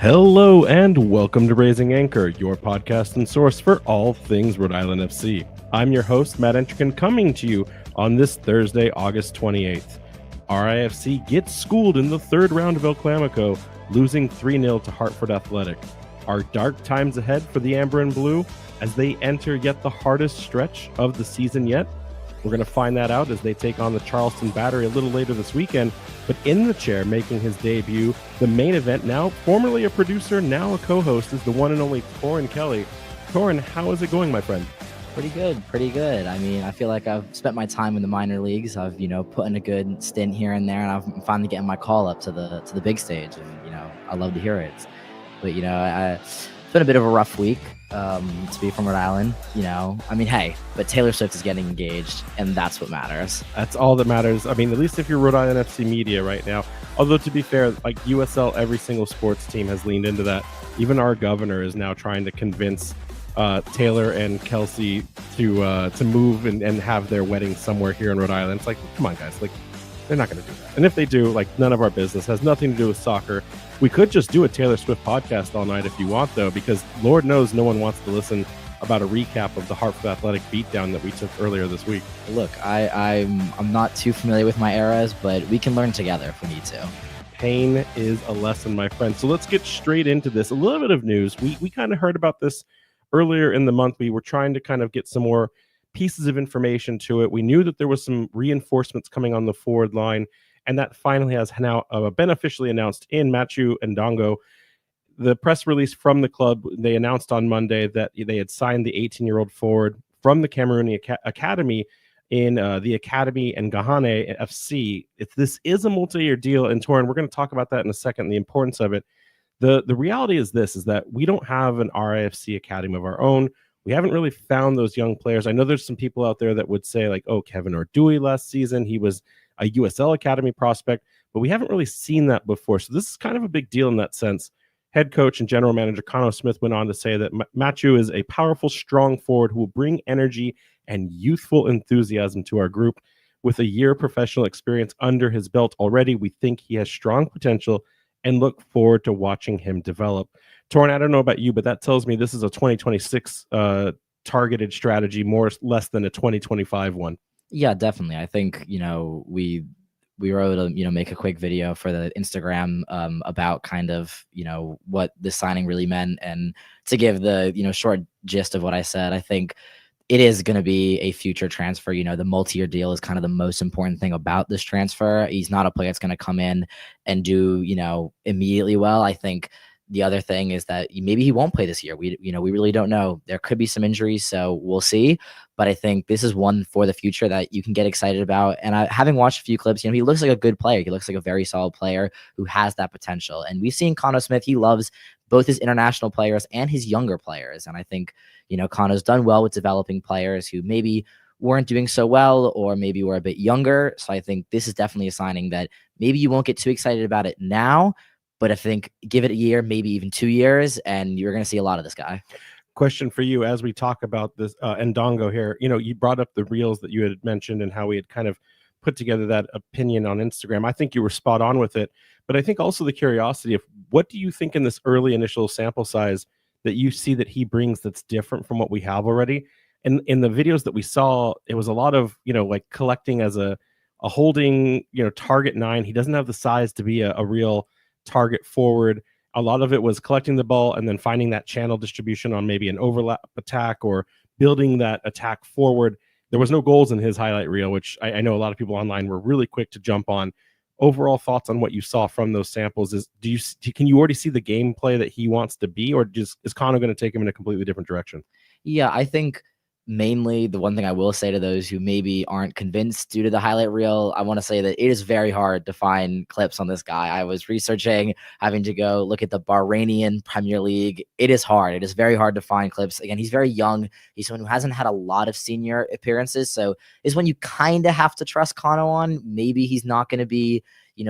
Hello and welcome to Raising Anchor, your podcast and source for all things Rhode Island FC. I'm your host, Matt Entrican, coming to you on this Thursday, August 28th. RIFC gets schooled in the third round of El Clamico, losing 3-0 to Hartford Athletic. Are dark times ahead for the Amber and Blue as they enter yet the hardest stretch of the season yet? We're going to find that out as they take on the Charleston Battery a little later this weekend. But in the chair, making his debut, the main event, now formerly a producer, now a co-host, is the one and only Torin Kelly. Torin, how is it going, my friend? Pretty good. I mean, I feel like I've spent my time in the minor leagues. I've, put in a good stint here and there, and I'm finally getting my call up to the big stage. And, I love to hear it. But, it's been a bit of a rough week to be from Rhode Island. Hey, but Taylor Swift is getting engaged, and that's what matters. That's all that matters. I mean, at least if you're Rhode Island FC media right now. Although, to be fair, like USL, every single sports team has leaned into that. Even our governor is now trying to convince Taylor and Kelsey to move and have their wedding somewhere here in Rhode Island. It's like, come on, guys. Like, they're not going to do that. And if they do, like, none of our business. Has nothing to do with soccer. We could just do a Taylor Swift podcast all night if you want, though, because Lord knows no one wants to listen about a recap of the Hartford Athletic beatdown that we took earlier this week. Look, I'm not too familiar with my eras, but we can learn together if we need to. Pain is a lesson, my friend. So let's get straight into this. A little bit of news. We kind of heard about this earlier in the month. We were trying to kind of get some more pieces of information to it. We knew that there was some reinforcements coming on the forward line, and that finally has now been officially announced in Machu Ndongo. The press release from the club, they announced on Monday that they had signed the 18-year-old forward from the Cameroonian Academy in the Academy and Gahane FC. This is a multi-year deal, and Torin, we're going to talk about that in a second, the importance of it. The reality is that we don't have an RIFC Academy of our own. We haven't really found those young players. I know there's some people out there that would say, like, oh, Kevin Ordui last season, he was a USL Academy prospect, but we haven't really seen that before. So this is kind of a big deal in that sense. Head coach and general manager Cano Smith went on to say that Machu is a powerful, strong forward who will bring energy and youthful enthusiasm to our group. With a year of professional experience under his belt already, we think he has strong potential and look forward to watching him develop. Torin, I don't know about you, but that tells me this is a 2026 targeted strategy, more or less than a 2025 one. Yeah, definitely. I think, we were able to, make a quick video for the Instagram about kind of, what the signing really meant. And to give the, short gist of what I said, I think it is going to be a future transfer. The multi-year deal is kind of the most important thing about this transfer. He's not a player that's going to come in and do, immediately well. I think the other thing is that maybe he won't play this year. We really don't know. There could be some injuries, so we'll see. But I think this is one for the future that you can get excited about. And having watched a few clips, he looks like a good player. He looks like a very solid player who has that potential. And we've seen Cano Smith. He loves both his international players and his younger players. And I think, Cano's done well with developing players who maybe weren't doing so well or maybe were a bit younger. So I think this is definitely a signing that maybe you won't get too excited about it now, but I think give it a year, maybe even 2 years, and you're going to see a lot of this guy. Question for you as we talk about this Ndongo here. You brought up the reels that you had mentioned and how we had kind of put together that opinion on Instagram. I think you were spot on with it, but I think also the curiosity of what do you think in this early initial sample size that you see that he brings that's different from what we have already? And in the videos that we saw, it was a lot of, like collecting as a holding, target 9. He doesn't have the size to be a real target forward. A lot of it was collecting the ball and then finding that channel distribution on maybe an overlap attack or building that attack forward. There was no goals in his highlight reel, which I know a lot of people online were really quick to jump on. Overall thoughts on what you saw from those samples is, can you already see the gameplay that he wants to be, or is Cano going to take him in a completely different direction? Yeah, I think mainly the one thing I will say to those who maybe aren't convinced due to the highlight reel, I want to say that it is very hard to find clips on this guy. I was researching, having to go look at the Bahrainian Premier League. It is hard. It is very hard to find clips. Again, he's very young. He's someone who hasn't had a lot of senior appearances. So is when you kind of have to trust Cano on. Maybe he's not going to be,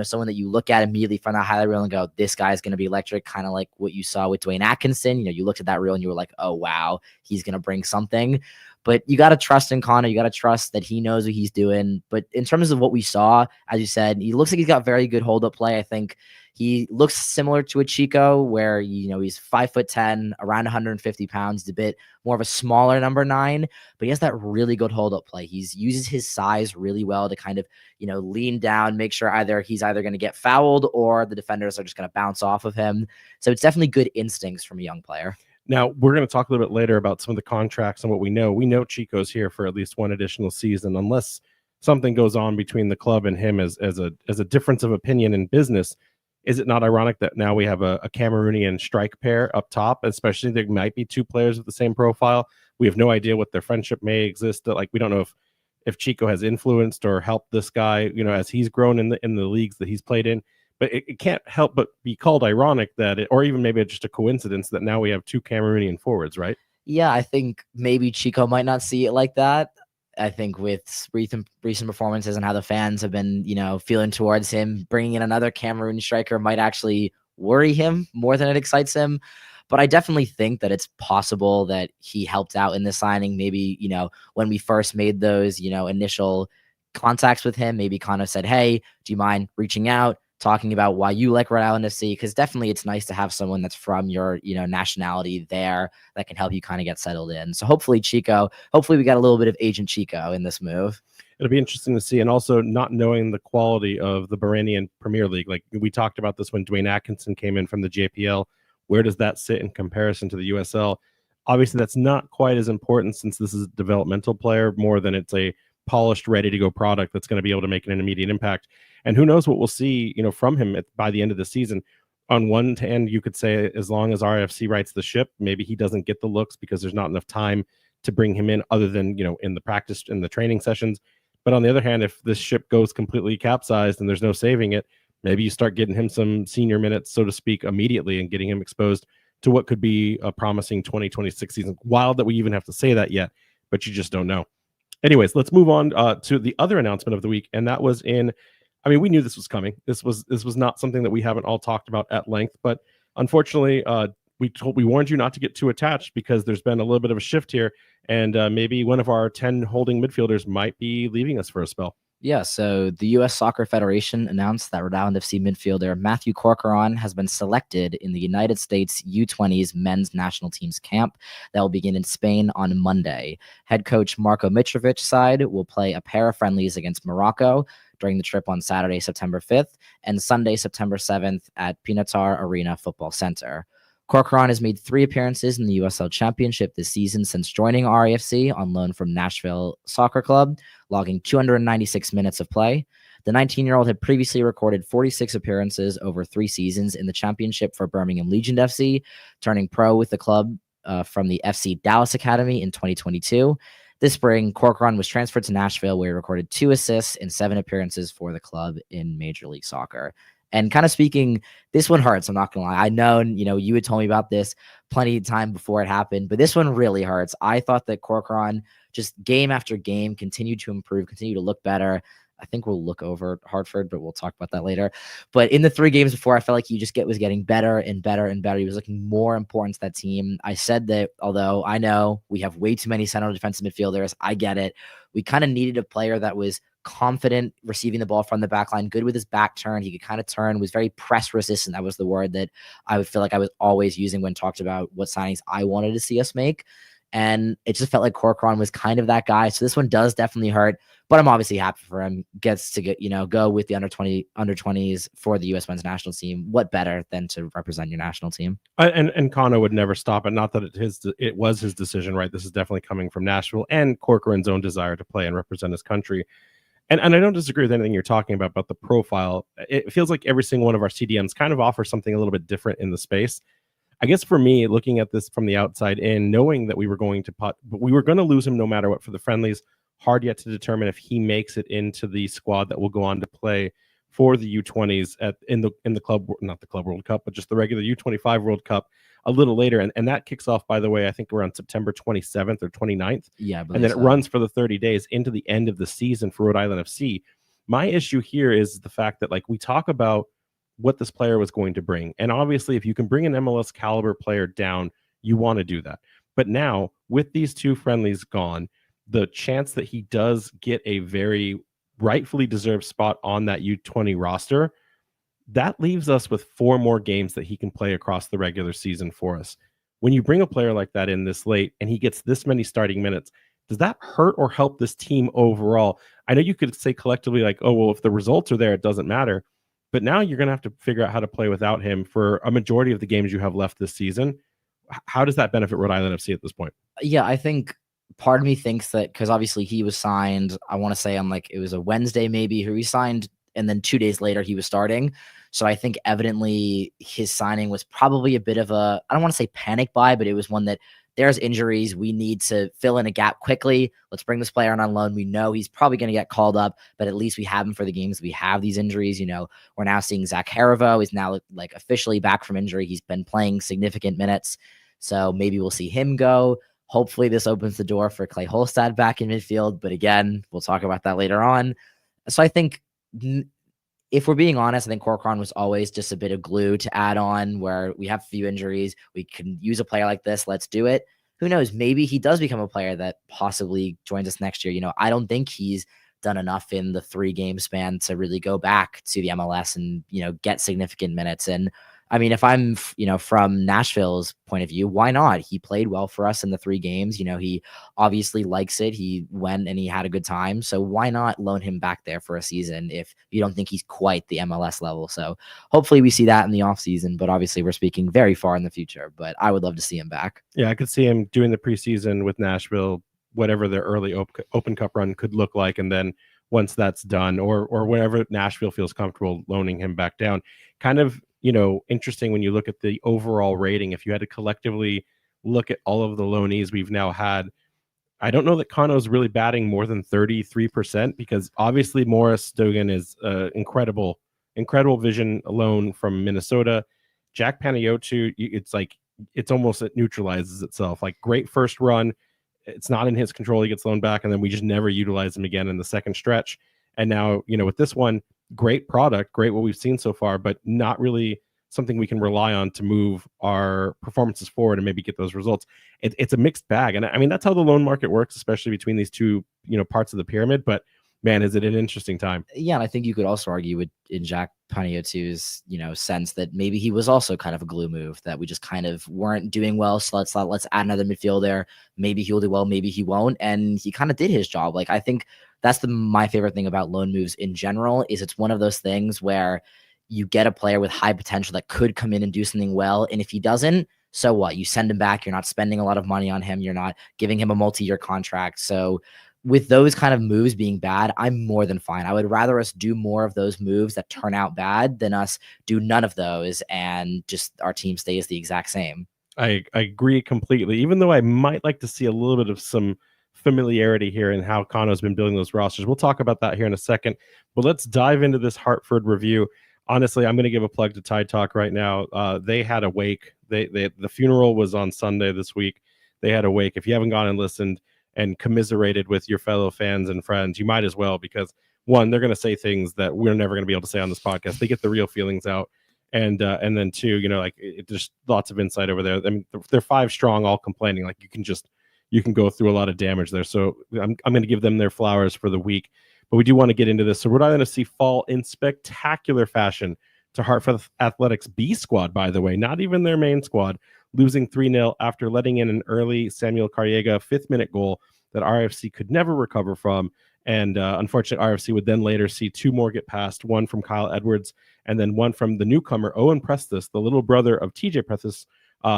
someone that you look at immediately from that highlight reel and go, this guy's going to be electric, kind of like what you saw with Dwayne Atkinson. You looked at that reel and you were like, oh, wow, he's going to bring something. But you got to trust in Cano. You got to trust that he knows what he's doing. But in terms of what we saw, as you said, he looks like he's got very good hold-up play. I think, He looks similar to a Chico, where he's 5'10", around 150 pounds. He's a bit more of a smaller number 9, but he has that really good hold up play. He uses his size really well to kind of lean down, make sure he's either going to get fouled or the defenders are just going to bounce off of him. So it's definitely good instincts from a young player. Now, we're going to talk a little bit later about some of the contracts and what we know. We know Chico's here for at least one additional season, unless something goes on between the club and him as a difference of opinion in business. Is it not ironic that now we have a Cameroonian strike pair up top, especially there might be 2 players with the same profile? We have no idea what their friendship may exist. Like, we don't know if Chico has influenced or helped this guy, as he's grown in the leagues that he's played in. But it can't help but be called ironic or even maybe just a coincidence that now we have 2 Cameroonian forwards, right? Yeah, I think maybe Chico might not see it like that. I think with recent performances and how the fans have been, feeling towards him, bringing in another Cameroon striker might actually worry him more than it excites him. But I definitely think that it's possible that he helped out in the signing. Maybe, when we first made those, initial contacts with him, maybe kind of said, hey, do you mind reaching out, talking about why you like Rhode Island FC? Because definitely it's nice to have someone that's from your, nationality there that can help you kind of get settled in. So hopefully we got a little bit of Agent Chico in this move. It'll be interesting to see. And also not knowing the quality of the Bahrainian Premier League. Like we talked about this when Dwayne Atkinson came in from the JPL. Where does that sit in comparison to the USL? Obviously, that's not quite as important since this is a developmental player more than it's a polished, ready-to-go product that's going to be able to make an immediate impact. And who knows what we'll see, from him by the end of the season. On one hand, you could say as long as RIFC rights the ship, maybe he doesn't get the looks because there's not enough time to bring him in other than, in the practice, in the training sessions. But on the other hand, if this ship goes completely capsized and there's no saving it, maybe you start getting him some senior minutes, so to speak, immediately and getting him exposed to what could be a promising 2026 season. Wild that we even have to say that yet, but you just don't know. Anyways, let's move on to the other announcement of the week, and that was we knew this was coming. This was not something that we haven't all talked about at length, but unfortunately, we warned you not to get too attached because there's been a little bit of a shift here, and maybe one of our 10 holding midfielders might be leaving us for a spell. Yeah, so the U.S. Soccer Federation announced that Rhode Island FC midfielder Matthew Corcoran has been selected in the United States U20's men's national team's camp that will begin in Spain on Monday. Head coach Marko Mitrovic's side will play a pair of friendlies against Morocco during the trip on Saturday, September 5th, and Sunday, September 7th at Pinatar Arena Football Center. Corcoran has made 3 appearances in the USL Championship this season since joining RIFC on loan from Nashville Soccer Club, logging 296 minutes of play. The 19-year-old had previously recorded 46 appearances over 3 seasons in the championship for Birmingham Legion FC, turning pro with the club from the FC Dallas Academy in 2022. This spring, Corcoran was transferred to Nashville, where he recorded 2 assists in 7 appearances for the club in Major League Soccer. And kind of speaking, this one hurts. I'm not going to lie. I know, you had told me about this plenty of time before it happened, but this one really hurts. I thought that Corcoran just game after game continued to improve, continued to look better. I think we'll look over Hartford, but we'll talk about that later. But in the 3 games before, I felt like he was getting better and better and better. He was looking more important to that team. I said that although I know we have way too many central defensive midfielders, I get it. We kind of needed a player that was confident receiving the ball from the back line, good with his back turn. He could kind of turn, was very press resistant. That was the word that I would feel like I was always using when talked about what signings I wanted to see us make. And it just felt like Corcoran was kind of that guy. So this one does definitely hurt, but I'm obviously happy for him. Gets to go with the under 20s for the U.S. men's national team. What better than to represent your national team? And Kano would never stop it. Not that it was his decision, right? This is definitely coming from Nashville and Corcoran's own desire to play and represent his country. And I don't disagree with anything you're talking about the profile. It feels like every single one of our CDMs kind of offers something a little bit different in the space. I guess for me, looking at this from the outside in, knowing that we were going to lose him no matter what for the friendlies, hard yet to determine if he makes it into the squad that will go on to play for the U20s in the club, not the Club World Cup, but just the regular U25 World Cup a little later. And that kicks off, by the way, I think we're on September 27th or 29th. Yeah. And then it runs for the 30 days into the end of the season for Rhode Island FC. My issue here is the fact that we talk about what this player was going to bring. And obviously, if you can bring an MLS caliber player down, you want to do that. But now, with these 2 friendlies gone, the chance that he does get a very rightfully deserved spot on that U20 roster, That leaves us with 4 more games that he can play across the regular season for us. When you bring a player like that in this late and he gets this many starting minutes, does that hurt or help this team overall? I know you could say collectively, like, oh, well, if the results are there, it doesn't matter. But now you're going to have to figure out how to play without him for a majority of the games you have left this season. How does that benefit Rhode Island FC at this point? Yeah, I think part of me thinks that because obviously he was signed, I want to say on like it was a Wednesday maybe, who he signed, and then 2 days later he was starting. So I think evidently his signing was probably a bit of a, I don't want to say panic buy, but it was one that there's injuries. We need to fill in a gap quickly. Let's bring this player on loan. We know he's probably going to get called up, but at least we have him for the games. We have these injuries. You know, we're now seeing Zach Harivo is now like officially back from injury. He's been playing significant minutes. So maybe we'll see him go. Hopefully this opens the door for Clay Holstad back in midfield. But again, we'll talk about that later on. So I think if we're being honest, I think Corcoran was always just a bit of glue to add on where we have a few injuries. We can use a player like this. Let's do it. Who knows? Maybe he does become a player that possibly joins us next year. You know, I don't think he's done enough in the 3-game span to really go back to the MLS and, you know, get significant minutes. And I mean, if I'm, you know, from Nashville's point of view, why not? He played well for us in the 3 games. You know, he obviously likes it. He went and he had a good time. So why not loan him back there for a season if you don't think he's quite the MLS level? So hopefully we see that in the offseason. But obviously we're speaking very far in the future. But I would love to see him back. Yeah, I could see him doing the preseason with Nashville, whatever their early Open Cup run could look like. And then once that's done, or whenever Nashville feels comfortable loaning him back down, kind of, you know, interesting when you look at the overall rating. If you had to collectively look at all of the loanees we've now had, I don't know that Kano's really batting more than 33% because obviously Morris Dogan is incredible vision alone from Minnesota. Jack Panayiotou, it's like it's almost, it neutralizes itself. Like great first run, it's not in his control. He gets loaned back, and then we just never utilize him again in the second stretch. And now, you know, with this one, great product, great what we've seen so far, but not really something we can rely on to move our performances forward and maybe get those results. It's a mixed bag. And I mean, that's how the loan market works, especially between these two, you know, parts of the pyramid. But man, is it an interesting time. Yeah, and I think you could also argue with in Jack Paniotou's, you know, sense that maybe he was also kind of a glue move that we just kind of weren't doing well. So let's add another midfielder. Maybe he'll do well, maybe he won't. And he kind of did his job. Like I think that's my favorite thing about loan moves in general is it's one of those things where you get a player with high potential that could come in and do something well. And if he doesn't, so what? You send him back. You're not spending a lot of money on him. You're not giving him a multi-year contract. So with those kind of moves being bad, I'm more than fine. I would rather us do more of those moves that turn out bad than us do none of those and just our team stays the exact same. I agree completely, even though I might like to see a little bit of some familiarity here in how Kano's been building those rosters. We'll talk about that here in a second, but let's dive into this Hartford review. Honestly, I'm going to give a plug to Tide Talk right now. They had a wake. The funeral was on Sunday this week. They had a wake. If you haven't gone and listened and commiserated with your fellow fans and friends, you might as well, because one, they're going to say things that we're never going to be able to say on this podcast. They get the real feelings out. And then two, you know, like there's lots of insight over there. I mean, they're 5 strong, all complaining. Like you can go through a lot of damage there. So I'm going to give them their flowers for the week. But we do want to get into this. So Rhode Island FC fall in spectacular fashion to Hartford Athletic's B squad, by the way, not even their main squad, losing 3-0 after letting in an early Samuel Carriega 5th-minute goal that RIFC could never recover from. And unfortunately, RIFC would then later see 2 more get past, one from Kyle Edwards and then one from the newcomer, Owen Prestis, the little brother of TJ Prestis,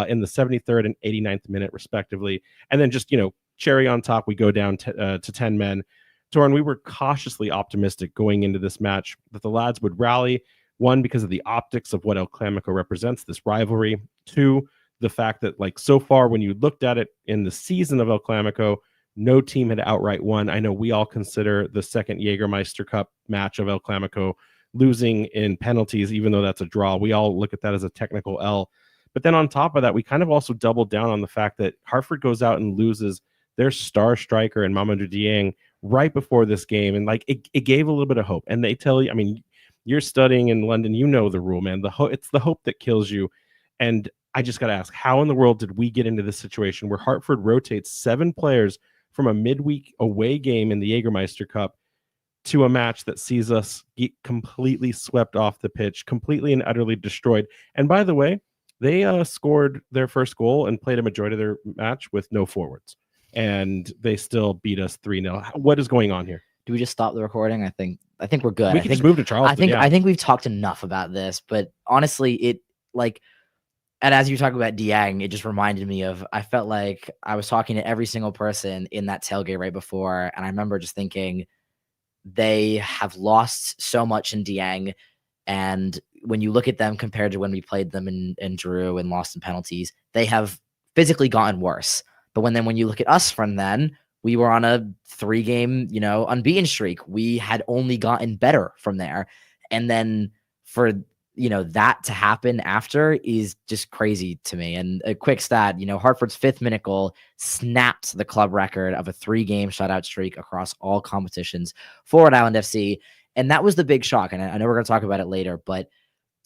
in the 73rd and 89th minute, respectively. And then just, you know, cherry on top, we go down to 10 men. Torin, we were cautiously optimistic going into this match that the lads would rally. 1, because of the optics of what El Clamico represents, this rivalry. 2, the fact that, like, so far when you looked at it in the season of El Clamico, no team had outright won. I know we all consider the second Jägermeister Cup match of El Clamico losing in penalties, even though that's a draw. We all look at that as a technical L. But then on top of that, we kind of also doubled down on the fact that Hartford goes out and loses their star striker in Mamadou Dieng right before this game. And like it gave a little bit of hope. And they tell you, I mean, you're studying in London, you know the rule, man. It's the hope that kills you. And I just got to ask, how in the world did we get into this situation where Hartford rotates 7 players from a midweek away game in the Jägermeister Cup to a match that sees us get completely swept off the pitch, completely and utterly destroyed. And by the way, they scored their first goal and played a majority of their match with no forwards, and they still beat us 3-0. What is going on here? Do we just stop the recording? I think we're good. We can just move to Charleston. I think we've talked enough about this, but honestly, it like, and as you talk about Dieng, it just reminded me of, I felt like I was talking to every single person in that tailgate right before, and I remember just thinking, they have lost so much in Dieng. And when you look at them compared to when we played them in Drew and lost in penalties, they have physically gotten worse. But when you look at us from then, we were on a 3-game, unbeaten streak. We had only gotten better from there. And then for, that to happen after is just crazy to me. And a quick stat, Hartford's 5th minute goal snapped the club record of a 3-game shutout streak across all competitions for Rhode Island FC. And that was the big shock. And I know we're going to talk about it later, but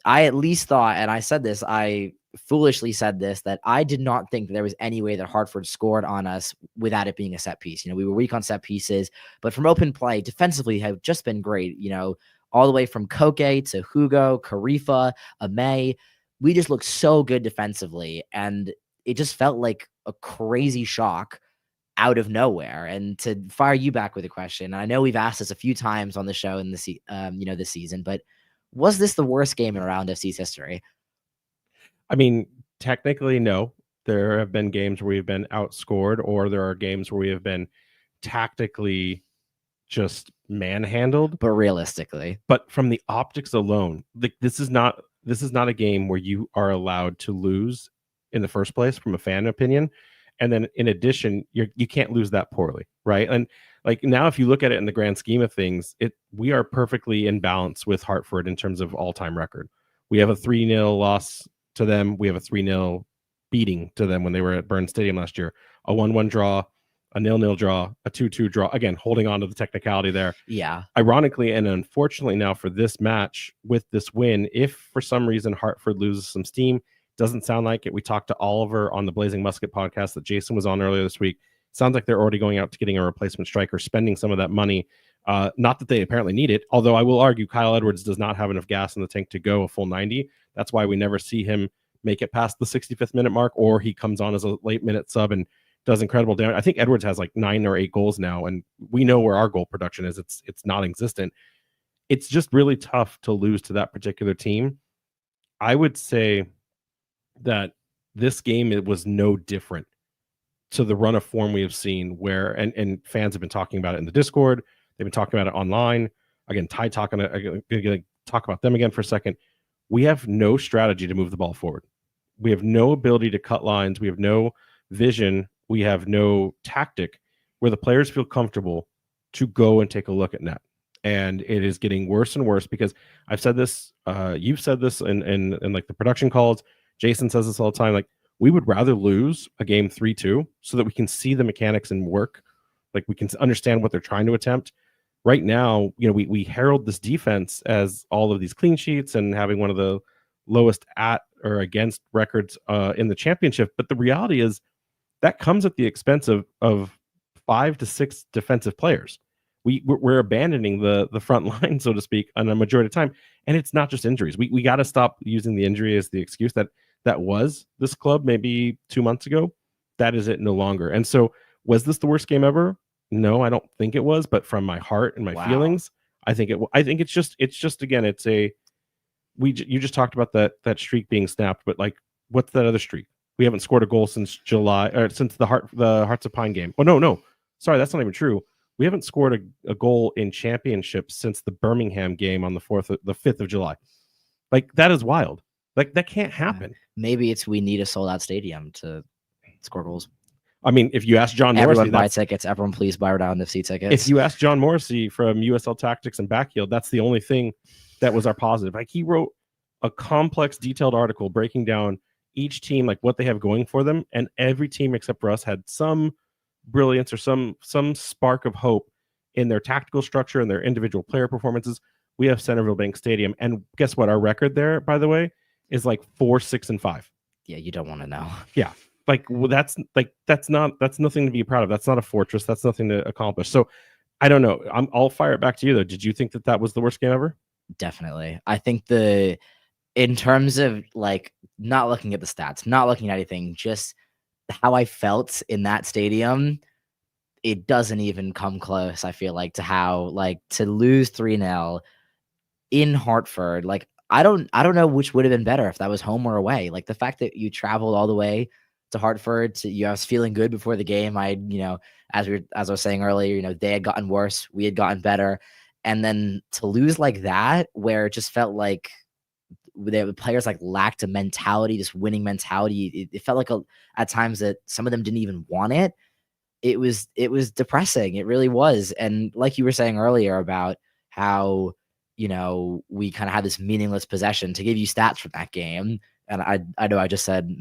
I at least thought, and I foolishly said this, that I did not think that there was any way that Hartford scored on us without it being a set piece. We were weak on set pieces, but from open play, defensively have just been great, all the way from Koke to Hugo, Karifa, Amay. We just looked so good defensively, and it just felt like a crazy shock out of nowhere. And to fire you back with a question, I know we've asked this a few times on the show in this season, but was this the worst game in Round FC's history? I mean, technically, no. There have been games where we've been outscored, or there are games where we have been tactically just manhandled. But realistically, but from the optics alone, this is not a game where you are allowed to lose in the first place from a fan opinion. And then in addition, you can't lose that poorly, right? And like now, if you look at it in the grand scheme of things, we are perfectly in balance with Hartford in terms of all-time record. We have a 3-0 loss to them. We have a 3-0 beating to them when they were at Burns Stadium last year. A 1-1 draw, a 0-0 draw, a 2-2 draw. Again, holding on to the technicality there. Yeah. Ironically and unfortunately now for this match, with this win, if for some reason Hartford loses some steam, doesn't sound like it. We talked to Oliver on the Blazing Musket podcast that Jason was on earlier this week. Sounds like they're already going out to getting a replacement striker, spending some of that money. Not that they apparently need it, although I will argue Kyle Edwards does not have enough gas in the tank to go a full 90. That's why we never see him make it past the 65th minute mark, or he comes on as a late minute sub and does incredible damage. I think Edwards has like 9 or 8 goals now, and we know where our goal production is. It's non-existent. It's just really tough to lose to that particular team. I would say that this game, it was no different to the run of form we have seen, where and fans have been talking about it in the Discord. They've been talking about it online. Again, Ty talking. I'm going to talk about them again for a second. We have no strategy to move the ball forward. We have no ability to cut lines. We have no vision. We have no tactic where the players feel comfortable to go and take a look at net. And it is getting worse and worse because I've said this, you've said this in like the production calls. Jason says this all the time. Like, we would rather lose a game 3-2 so that we can see the mechanics and work. Like, we can understand what they're trying to attempt. Right now, we herald this defense as all of these clean sheets and having one of the lowest at or against records in the championship. But the reality is that comes at the expense of 5 to 6 defensive players. We're abandoning the front line, so to speak, on a majority of the time. And it's not just injuries. We got to stop using the injury as the excuse that was this club maybe 2 months ago. That is it no longer. And so, was this the worst game ever? No, I don't think it was. But from my heart and my feelings, I think it's just again, you just talked about that streak being snapped, but like, what's that other streak? We haven't scored a goal since July, or since the Hearts of Pine game. Oh no, sorry, that's not even true. We haven't scored a goal in championships since the Birmingham game on the 5th of July. Like, that is wild. Like, that can't happen. Maybe we need a sold out stadium to score goals. I mean, if you ask John Morrissey, everyone buy tickets. Everyone please buy Round FC tickets. If you ask John Morrissey from USL Tactics and Backheel, that's the only thing that was our positive. Like, he wrote a complex, detailed article breaking down each team, like what they have going for them, and every team except for us had some brilliance or some spark of hope in their tactical structure and their individual player performances. We have Centerville Bank Stadium, and guess what? Our record there, by the way, is like 4-6-5. Yeah, you don't want to know. Yeah, that's nothing to be proud of. That's not a fortress. That's nothing to accomplish. So I don't know. I'll fire it back to you though. Did you think that was the worst game ever? Definitely. I think in terms of like not looking at the stats, not looking at anything, just how I felt in that stadium, it doesn't even come close. I feel like to how like to lose 3-0 in Hartford. Like I don't know which would have been better if that was home or away. Like the fact that you traveled all the way to Hartford I was feeling good before the game. As I was saying earlier, they had gotten worse, we had gotten better. And then to lose like that, where it just felt like the players like lacked a mentality, this winning mentality. It felt like at times that some of them didn't even want it. It was depressing. It really was. And like you were saying earlier about how, we kind of had this meaningless possession. To give you stats from that game, and I know I just said,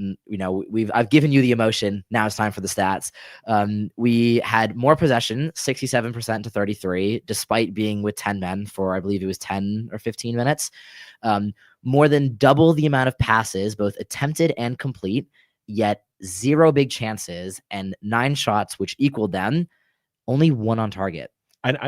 I've given you the emotion. Now it's time for the stats. We had more possession, 67% to 33, despite being with 10 men for, I believe it was 10 or 15 minutes. More than double the amount of passes, both attempted and complete, yet 0 big chances and 9 shots, which equaled them. Only 1 on target.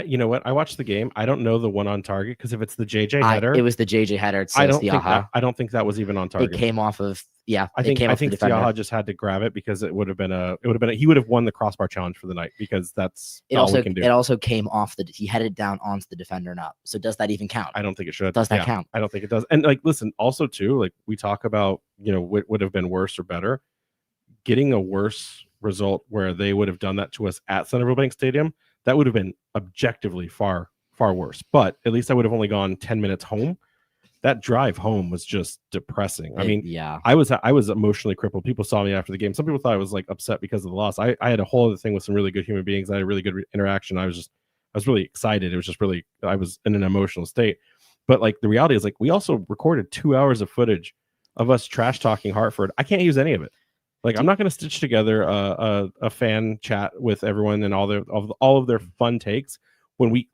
You know what? I watched the game. I don't know the 1 on target because if it's the JJ header, it was the JJ header. So I don't think that was even on target. It came off of I think Siaha just had to grab it because he would have won the crossbar challenge for the night because that's all we can do. It also came off he headed down onto the defender and up. So does that even count? I don't think it should. Does that count? I don't think it does. And like, listen, also too, like we talk about, what would have been worse or better. Getting a worse result where they would have done that to us at Centerville Bank Stadium, that would have been objectively far, far worse. But at least I would have only gone 10 minutes home. That drive home was just depressing. I was emotionally crippled. People saw me after the game. Some people thought I was like upset because of the loss. I had a whole other thing with some really good human beings. I had a really good interaction. I was really excited. It was just really, I was in an emotional state. But like the reality is, like, we also recorded 2 hours of footage of us trash talking Hartford. I can't use any of it. Like, I'm not going to stitch together a fan chat with everyone and all of their fun takes when we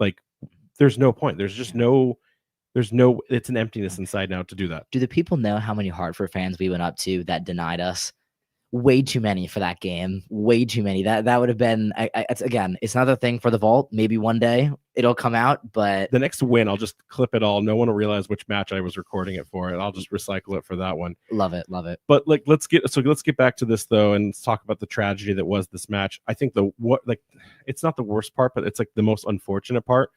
there's no point. There's just it's an emptiness inside now to do that. Do the people know how many Hartford fans we went up to that denied us? Way too many for that game. Way too many. That would have been, it's another thing for the vault. Maybe one day it'll come out, but the next win, I'll just clip it all. No one will realize which match I was recording it for, and I'll just recycle it for that one. Love it. But like, let's get back to this though, and let's talk about the tragedy that was this match. I think it's not the worst part, but it's like the most unfortunate part,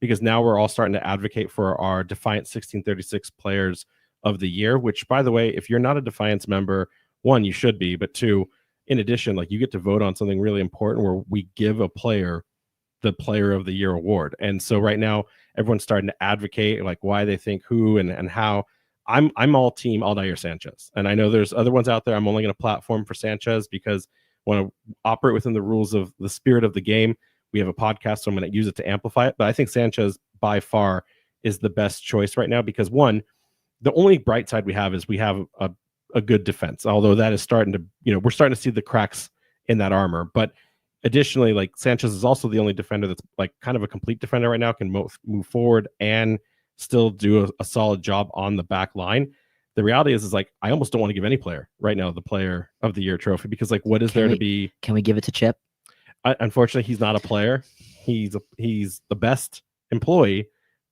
because now we're all starting to advocate for our Defiant 1636 players of the year, which, by the way, if you're not a Defiance member, 1, you should be, but 2, in addition, like, you get to vote on something really important where we give a player the Player of the Year award. And so right now, everyone's starting to advocate like why they think who and how. I'm all team Aldair Sanchez, and I know there's other ones out there. I'm only going to platform for Sanchez because I want to operate within the rules of the spirit of the game. We have a podcast, so I'm going to use it to amplify it. But I think Sanchez by far is the best choice right now because, 1, the only bright side we have is we have a good defense, although that is starting to, we're starting to see the cracks in that armor. But additionally, like, Sanchez is also the only defender that's like kind of a complete defender right now, can move forward and still do a solid job on the back line. The reality is like, I almost don't want to give any player right now the Player of the Year trophy because, like, what is there to be? Can we give it to Chip? Unfortunately, he's not a player. He's the best employee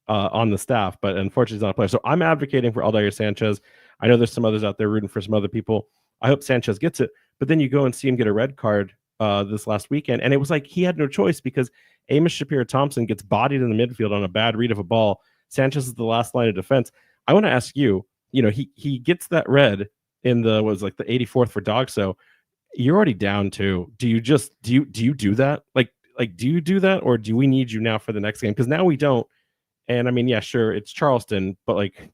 on the staff, but unfortunately, he's not a player. So I'm advocating for Aldair Sanchez. I know there's some others out there rooting for some other people. I hope Sanchez gets it. But then you go and see him get a red card this last weekend, and it was like he had no choice because Amos Shapiro-Thompson gets bodied in the midfield on a bad read of a ball. Sanchez is the last line of defense. I want to ask you, he gets that red in the 84th for Dogso. You're already down 2. Do you do that? Like do you do that, or do we need you now for the next game? Because now we don't. And I mean, yeah, sure, it's Charleston, but like,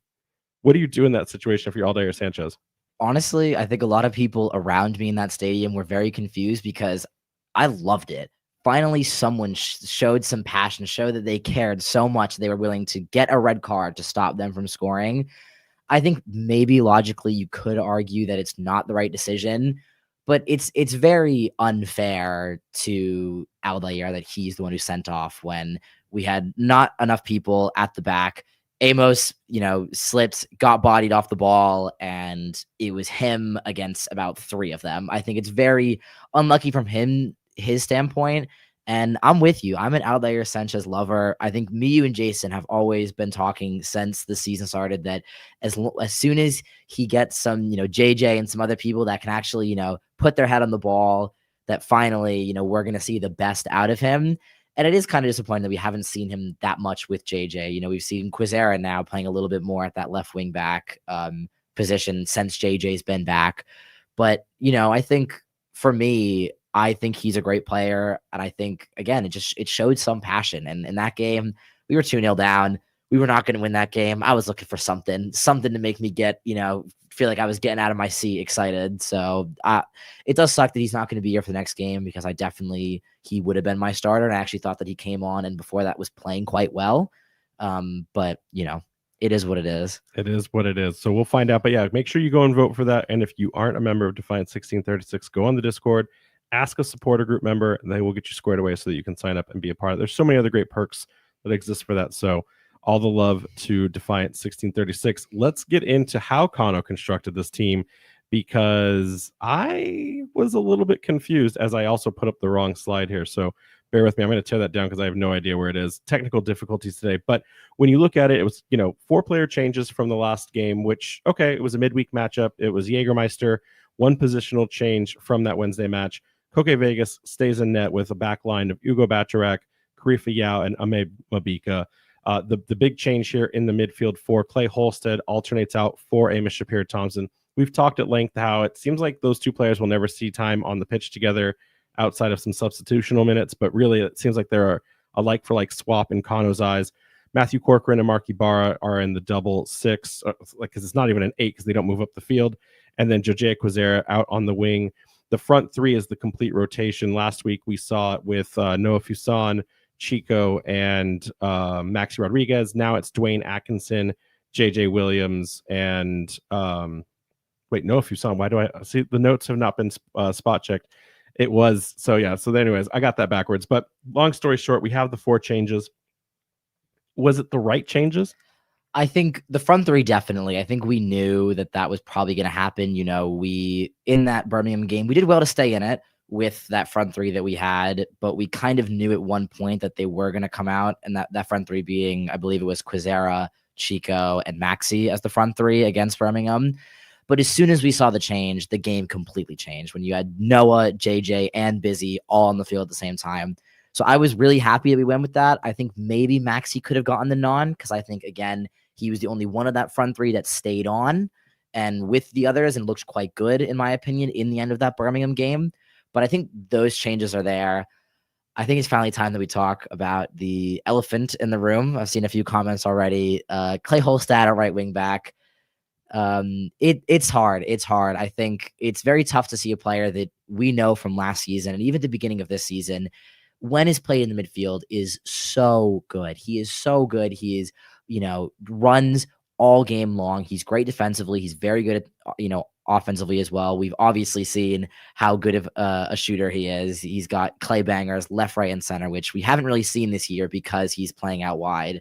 what do you do in that situation if you're Aldair Sanchez? Honestly, I think a lot of people around me in that stadium were very confused because I loved it. Finally, someone showed some passion, showed that they cared so much they were willing to get a red card to stop them from scoring. I think maybe logically you could argue that it's not the right decision, but it's very unfair to Aldair that he's the one who sent off when we had not enough people at the back. Amos, slipped, got bodied off the ball, and it was him against about 3 of them. I think it's very unlucky from his standpoint. And I'm with you. I'm an Outlier Sanchez lover. I think me, you, and Jason have always been talking since the season started that as soon as he gets some, JJ and some other people that can actually, put their head on the ball, that finally, we're going to see the best out of him. And it is kind of disappointing that we haven't seen him that much with JJ. We've seen Quizera now playing a little bit more at that left wing back position since JJ's been back. But, I think for me, I think he's a great player. And I think, again, it showed some passion. And in that game, we were 2-0 down. We were not going to win that game. I was looking for something to make me get, feel like I was getting out of my seat excited. So it does suck that he's not going to be here for the next game, because he would have been my starter. And I actually thought that he came on and before that was playing quite well. But, it is what it is. It is what it is. So we'll find out. But yeah, make sure you go and vote for that. And if you aren't a member of Defiant 1636, go on the Discord, ask a supporter group member, and they will get you squared away so that you can sign up and be a part of it. There's so many other great perks that exist for that. So all the love to Defiant 1636. Let's get into how Kano constructed this team, because I was a little bit confused as I also put up the wrong slide here. So bear with me. I'm going to tear that down because I have no idea where it is. Technical difficulties today. But when you look at it, it was, 4-player changes from the last game, which, okay, it was a midweek matchup. It was Jägermeister, one positional change from that Wednesday match. Koke Vegas stays in net with a back line of Ugo Bacharak, Karifa Yao, and Ame Mabika. The big change here in the midfield for Clay Holstead alternates out for Amos Shapiro-Thompson. We've talked at length how it seems like those two players will never see time on the pitch together outside of some substitutional minutes, but really it seems like they're a like-for-like swap in Kano's eyes. Matthew Corcoran and Mark Ibarra are in the double 6, because it's not even an 8 because they don't move up the field. And then Jojea Quizera out on the wing. The front three is the complete rotation. Last week we saw it with Noah Fuson, Chico, and Maxi Rodriguez. Now it's Dwayne Atkinson, JJ Williams, and Noah Fuson. Why do I see the notes have not been spot checked? It was so anyways, I got that backwards. But long story short, we have the 4 changes. Was it the right changes? I think the front three, definitely. I think we knew that was probably going to happen. We, in that Birmingham game, we did well to stay in it with that front three that we had, but we kind of knew at one point that they were going to come out, and that front three being, I believe it was Quizera, Chico, and Maxi as the front three against Birmingham. But as soon as we saw the change, the game completely changed when you had Noah, JJ, and Busy all on the field at the same time. So I was really happy that we went with that. I think maybe Maxi could have gotten the non, because I think, again, he was the only one of that front three that stayed on and with the others and looked quite good, in my opinion, in the end of that Birmingham game. But I think those changes are there. I think it's finally time that we talk about the elephant in the room. I've seen a few comments already. Clay Holstad at right wing back. It's hard. It's hard. I think it's very tough to see a player that we know from last season and even the beginning of this season, when his play in the midfield, is so good. He is so good. He is, runs all game long. He's great defensively. He's very good at, offensively as well. We've obviously seen how good of a shooter he is. He's got clay bangers left, right, and center, which we haven't really seen this year because he's playing out wide.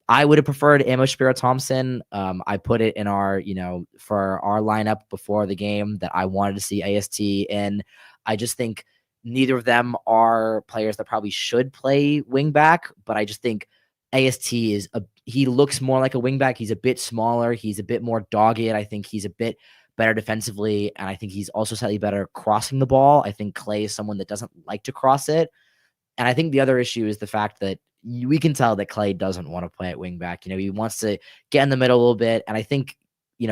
I would have preferred Amos Shapiro-Thompson. I put it in our, for our lineup before the game that I wanted to see AST in. I just think neither of them are players that probably should play wing back, but I just think AST he looks more like a wing back. He's a bit smaller. He's a bit more dogged. I think he's a bit better defensively, and I think he's also slightly better crossing the ball. I think Clay is someone that doesn't like to cross it. And I think the other issue is the fact that we can tell that Clay doesn't want to play at wing back. He wants to get in the middle a little bit. And I think,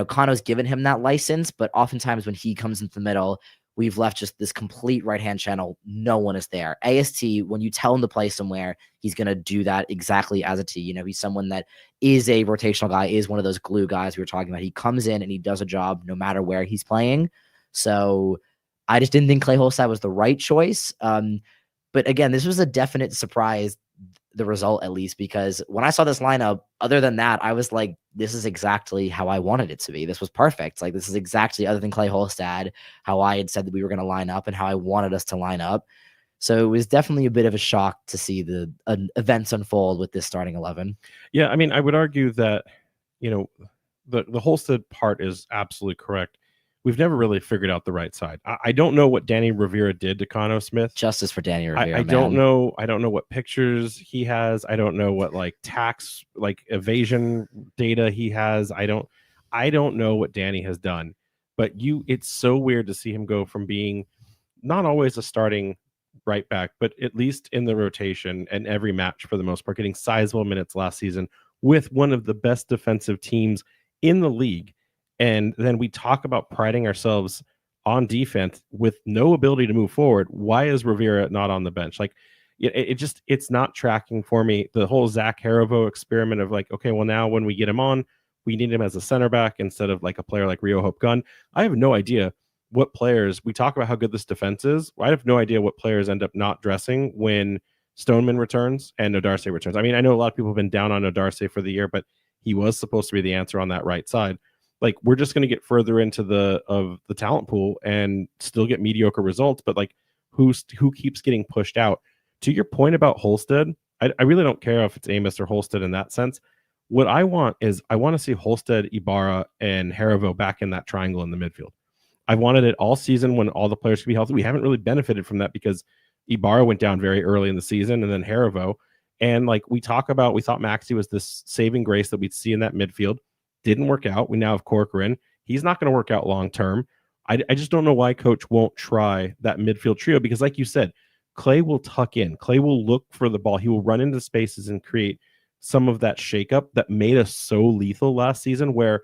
Kano's given him that license, but oftentimes when he comes into the middle, we've left just this complete right-hand channel. No one is there. AST, when you tell him to play somewhere, he's going to do that exactly as a T. He's someone that is a rotational guy, is one of those glue guys we were talking about. He comes in and he does a job no matter where he's playing. So I just didn't think Clay Holstad was the right choice. But again, this was a definite surprise, the result at least, because when I saw this lineup, other than that, I was like, this is exactly how I wanted it to be. This was perfect. Like, this is exactly, other than Clay Holstad, how I had said that we were going to line up and how I wanted us to line up. So it was definitely a bit of a shock to see the events unfold with this starting 11. Yeah, I would argue that, the Holstead part is absolutely correct. we've never really figured out the right side. I don't know what Danny Rivera did to Cano Smith. Justice for Danny Rivera. I don't know. I don't know what pictures he has. I don't know what like tax like evasion data he has. I don't know what Danny has done. But it's so weird to see him go from being not always a starting right back, but at least in the rotation and every match for the most part, getting sizable minutes last season with one of the best defensive teams in the league. And then we talk about priding ourselves on defense with no ability to move forward. Why is Rivera not on the bench? Like it's not tracking for me. The whole Zach Harivo experiment of like, okay, well now when we get him on, we need him as a center back instead of like a player like Rio Hope Gunn. I have no idea what players, we talk about how good this defense is. I have no idea what players end up not dressing when Stoneman returns and Odarse returns. I mean, I know a lot of people have been down on Odarse for the year, but he was supposed to be the answer on that right side. Like we're just going to get further into the talent pool and still get mediocre results, but like who keeps getting pushed out? To your point about Holstead, I really don't care if it's Amos or Holstead in that sense. What I want is I want to see Holstead, Ibarra, and Harivo back in that triangle in the midfield. I wanted it all season when all the players could be healthy. We haven't really benefited from that because Ibarra went down very early in the season and then Harivo. And like we thought Maxi was this saving grace that we'd see in that midfield. Didn't work out. We now have Corcoran. He's not going to work out long term. I just don't know why coach won't try that midfield trio because like you said, Clay will tuck in. Clay will look for the ball. He will run into spaces and create some of that shakeup that made us so lethal last season where,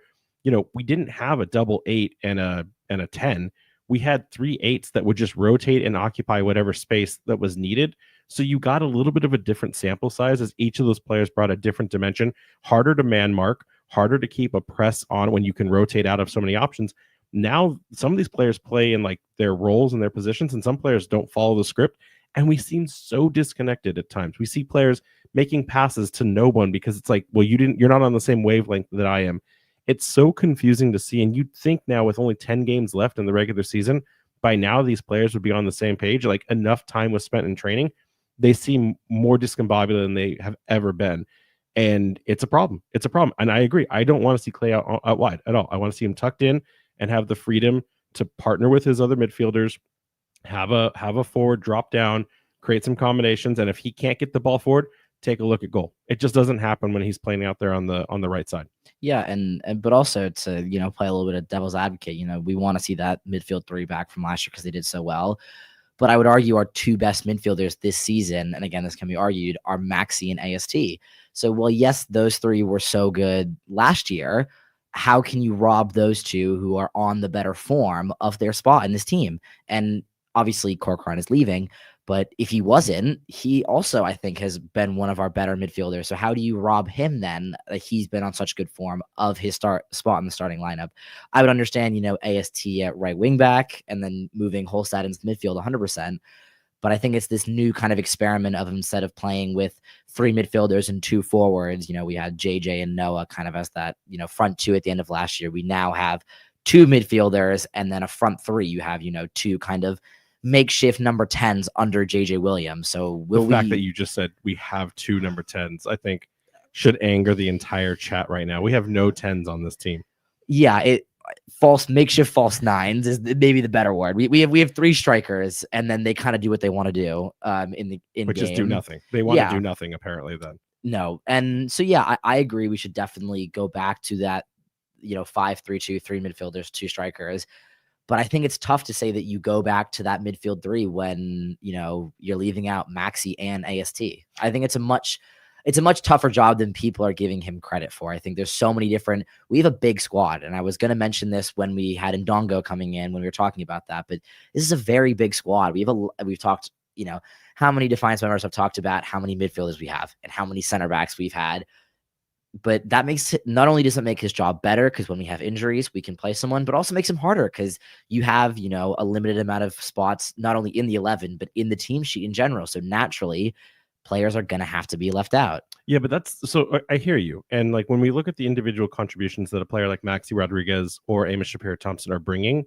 we didn't have a double 8 and a 10. We had 3 8s that would just rotate and occupy whatever space that was needed. So you got a little bit of a different sample size as each of those players brought a different dimension, harder to man mark, harder to keep a press on when you can rotate out of so many options. Now, some of these players play in like their roles and their positions, and some players don't follow the script. And we seem so disconnected at times. We see players making passes to no one because it's like, well, you're not on the same wavelength that I am. It's so confusing to see. And you'd think now with only 10 games left in the regular season, by now these players would be on the same page. Like enough time was spent in training. They seem more discombobulated than they have ever been. And it's a problem. It's a problem. And I agree. I don't want to see Clay out wide at all. I want to see him tucked in and have the freedom to partner with his other midfielders, have a forward drop down, create some combinations. And if he can't get the ball forward, take a look at goal. It just doesn't happen when he's playing out there on the right side. Yeah, and but also to play a little bit of devil's advocate. We want to see that midfield 3 back from last year because they did so well. But I would argue our 2 best midfielders this season, and again, this can be argued, are Maxi and AST. So, well, yes, those 3 were so good last year. How can you rob those 2 who are on the better form of their spot in this team? And obviously, Corcoran is leaving. But if he wasn't, he also, I think, has been one of our better midfielders. So how do you rob him then? Like he's been on such good form of his spot in the starting lineup. I would understand, AST at right wing back and then moving Holstad into the midfield 100%. But I think it's this new kind of experiment of instead of playing with 3 midfielders and 2 forwards, we had JJ and Noah kind of as that, front 2 at the end of last year. We now have 2 midfielders and then a front 3. You have, 2 kind of makeshift number 10s under JJ Williams. So the fact that you just said we have 2 number 10s, I think should anger the entire chat right now. We have no 10s on this team. Yeah, makeshift false 9s is maybe the better word. We have 3 strikers and then they kind of do what they want to do which is do nothing. They want to do nothing apparently then. No. And so yeah, I agree we should definitely go back to that 5-3-2, 3 midfielders, 2 strikers. But I think it's tough to say that you go back to that midfield 3 when, you're leaving out Maxi and AST. I think it's a much tougher job than people are giving him credit for. I think there's so many we have a big squad. And I was going to mention this when we had Ndongo coming in, when we were talking about that, but this is a very big squad. We've talked, how many Defiance members have talked about how many midfielders we have and how many center backs we've had. But that makes it, not only does it make his job better because when we have injuries, we can play someone, but also makes him harder because you have, a limited amount of spots, not only in the 11, but in the team sheet in general. So naturally, players are going to have to be left out. Yeah, but I hear you. And like when we look at the individual contributions that a player like Maxi Rodriguez or Amos Shapiro-Thompson are bringing,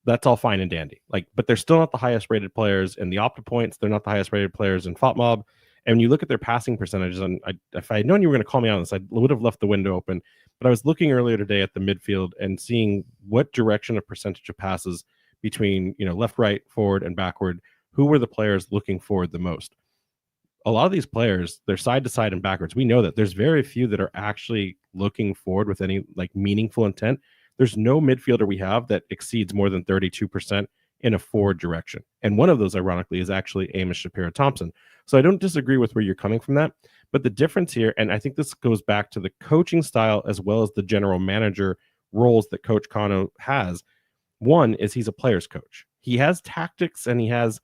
that's all fine and dandy. Like, but they're still not the highest rated players in the Opta points. They're not the highest rated players in FOTMob. And when you look at their passing percentages, and if I had known you were going to call me on this, I would have left the window open. but I was looking earlier today at the midfield and seeing what direction of percentage of passes between, left, right, forward, and backward, who were the players looking forward the most. A lot of these players, they're side to side and backwards. We know that there's very few that are actually looking forward with any like meaningful intent. There's no midfielder we have that exceeds more than 32% in a forward direction. And one of those, ironically, is actually Amos Shapiro-Thompson. So I don't disagree with where you're coming from that. But the difference here, and I think this goes back to the coaching style as well as the general manager roles that Coach Kano has. One is he's a player's coach. He has tactics and he has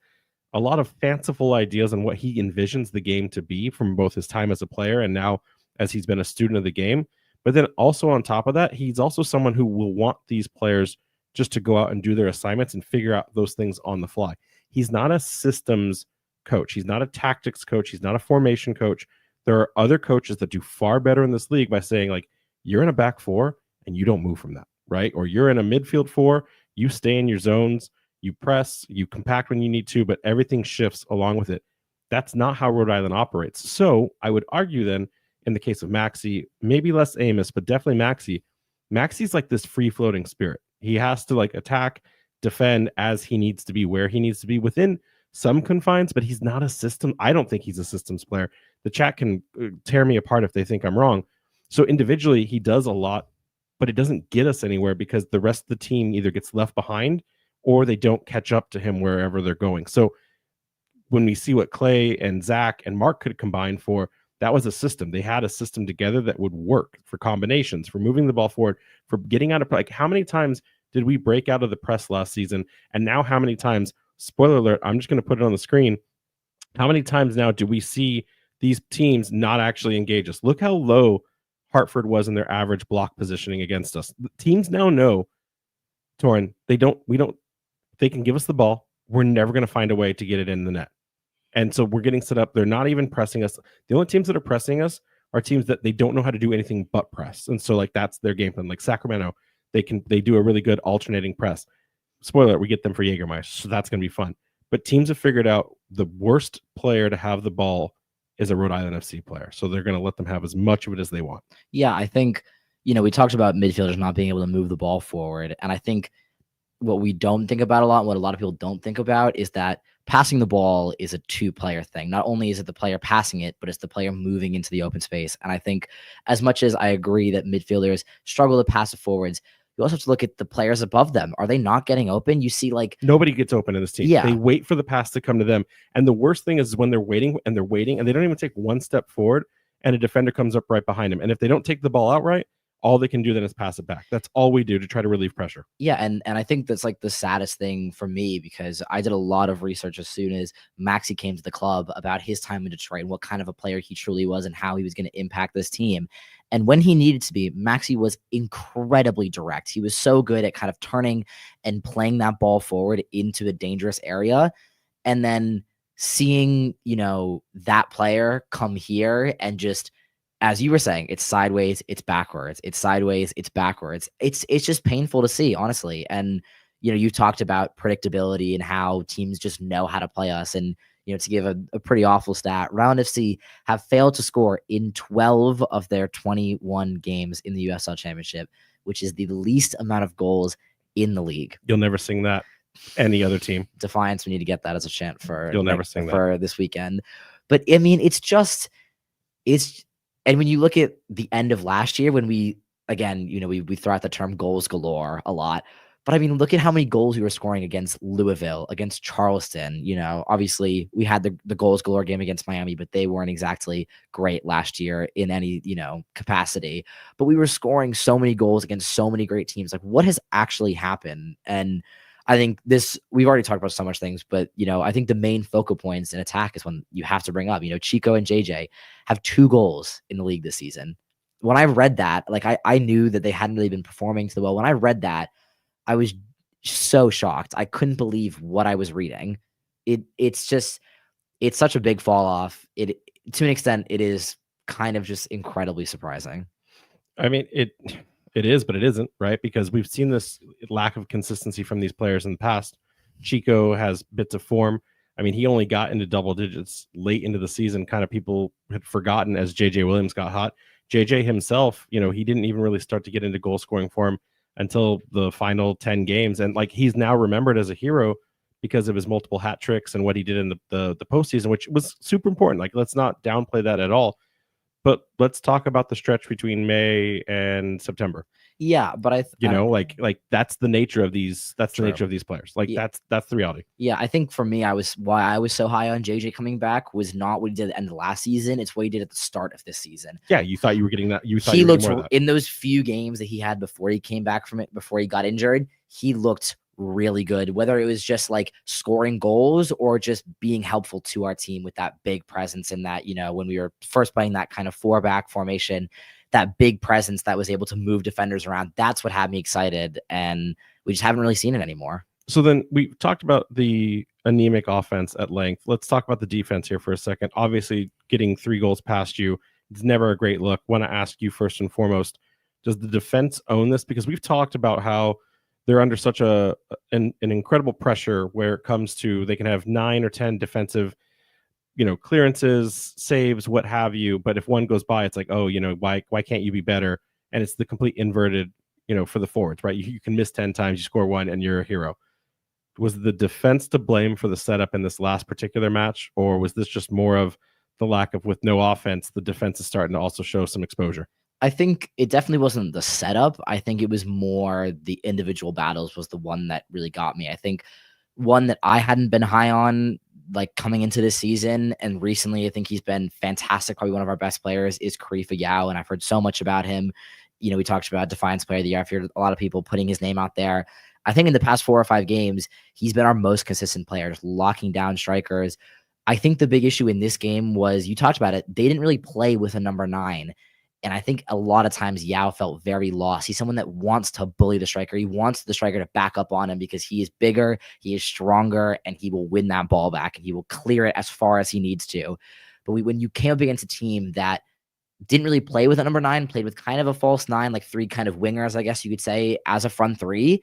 a lot of fanciful ideas on what he envisions the game to be from both his time as a player and now as he's been a student of the game. But then also on top of that, he's also someone who will want these players just to go out and do their assignments and figure out those things on the fly. He's not a systems coach. He's not a tactics coach. He's not a formation coach. There are other coaches that do far better in this league by saying, like, you're in a back four and you don't move from that, right? Or you're in a midfield four, you stay in your zones, you press, you compact when you need to, but everything shifts along with it. That's not how Rhode Island operates. So I would argue then, in the case of Maxi, maybe less Amos, but definitely Maxi's like this free-floating spirit. He has to like attack, defend as he needs to be, where he needs to be within some confines, but he's not a system. I don't think he's a systems player. The chat can tear me apart if they think I'm wrong. So individually, he does a lot, but it doesn't get us anywhere because the rest of the team either gets left behind or they don't catch up to him wherever they're going. So when we see what Clay and Zach and Mark could combine for, that was a system. They had a system together that would work for combinations, for moving the ball forward, for getting out of, like, how many times did we break out of the press last season? And now how many times, spoiler alert, I'm just going to put it on the screen. How many times now do we see these teams not actually engage us? Look how low Hartford was in their average block positioning against us. The teams now know, Torin, they can give us the ball. We're never going to find a way to get it in the net. And so we're getting set up. They're not even pressing us. The only teams that are pressing us are teams that they don't know how to do anything but press. And so like that's their game plan. Like Sacramento, they do a really good alternating press. Spoiler, we get them for Jägermeister, so that's going to be fun. But teams have figured out the worst player to have the ball is a Rhode Island FC player. So they're going to let them have as much of it as they want. Yeah, I think, we talked about midfielders not being able to move the ball forward. And I think what we don't think about a lot, what a lot of people don't think about, is that passing the ball is a two-player thing. Not only is it the player passing it, but it's the player moving into the open space. And I think as much as I agree that midfielders struggle to pass it forwards, you also have to look at the players above them. Are they not getting open? You see, like, nobody gets open in this team. Yeah. They wait for the pass to come to them. And the worst thing is when they're waiting and they don't even take one step forward and a defender comes up right behind them. And if they don't take the ball outright, all they can do then is pass it back. That's all we do to try to relieve pressure. Yeah, and I think that's like the saddest thing for me, because I did a lot of research as soon as Maxi came to the club about his time in Detroit and what kind of a player he truly was and how he was going to impact this team. And when he needed to be, Maxi was incredibly direct. He was so good at kind of turning and playing that ball forward into a dangerous area. And then seeing, that player come here and just, as you were saying, it's sideways, it's backwards, it's sideways, it's backwards. It's just painful to see, honestly. And, you talked about predictability and how teams just know how to play us. And, to give a pretty awful stat, Round FC have failed to score in 12 of their 21 games in the USL Championship, which is the least amount of goals in the league. You'll never sing that. Any other team. Defiance, we need to get that as a chant for You'll never sing for this weekend. But I mean, and when you look at the end of last year, when we throw out the term goals galore a lot, but I mean, look at how many goals we were scoring against Louisville, against Charleston. Obviously we had the goals galore game against Miami, but they weren't exactly great last year in any, capacity. But we were scoring so many goals against so many great teams. Like, what has actually happened? And I think we've already talked about so much things, but, I think the main focal points in attack is when you have to bring up, Chico and JJ have 2 goals in the league this season. When I read that, like, I knew that they hadn't really been performing so well. When I read that, I was so shocked. I couldn't believe what I was reading. It's such a big fall off. To an extent, it is kind of just incredibly surprising. I mean, it is, but it isn't, right? Because we've seen this lack of consistency from these players in the past. Chico has bits of form. I mean, he only got into double digits late into the season. Kind of people had forgotten as JJ Williams got hot. JJ himself, he didn't even really start to get into goal scoring form until the final 10 games. And like, he's now remembered as a hero because of his multiple hat tricks and what he did in the postseason, which was super important. Like, let's not downplay that at all. But let's talk about the stretch between May and September. Yeah, but like that's the nature of these. That's True. the nature of these players. Like, Yeah. that's the reality. Yeah, I think for me, why I was so high on JJ coming back was not what he did at the end of last season. It's what he did at the start of this season. Yeah, you thought you were getting that. He looked in those few games that he had before he came back from it, before he got injured. He looked really good, whether it was just like scoring goals or just being helpful to our team with that big presence in that, when we were first playing that kind of 4-back formation, that big presence that was able to move defenders around. That's what had me excited. And we just haven't really seen it anymore. So then we talked about the anemic offense at length. Let's talk about the defense here for a second. Obviously, getting 3 goals past you, it's never a great look. Want to ask you first and foremost, does the defense own this? Because we've talked about how they're under such an incredible pressure where it comes to they can have 9 or 10 defensive, clearances, saves, what have you. But if one goes by, it's like, oh, why can't you be better? And it's the complete inverted, for the forwards, right? You can miss 10 times, you score 1, and you're a hero. Was the defense to blame for the setup in this last particular match, or was this just more of the lack of, with no offense, the defense is starting to also show some exposure? I think it definitely wasn't the setup. I think it was more the individual battles was the one that really got me. I think one that I hadn't been high on, like coming into this season, and recently I think he's been fantastic. Probably one of our best players is Karifa Yao, and I've heard so much about him. We talked about Defiance Player of the Year. I've heard a lot of people putting his name out there. I think in the past 4 or 5 games, he's been our most consistent player, just locking down strikers. I think the big issue in this game was, you talked about it, they didn't really play with a number 9. And I think a lot of times Yao felt very lost. He's someone that wants to bully the striker. He wants the striker to back up on him because he is bigger, he is stronger, and he will win that ball back and he will clear it as far as he needs to. But when you came up against a team that didn't really play with a number 9, played with kind of a false 9, like 3 kind of wingers, I guess you could say, as a front 3,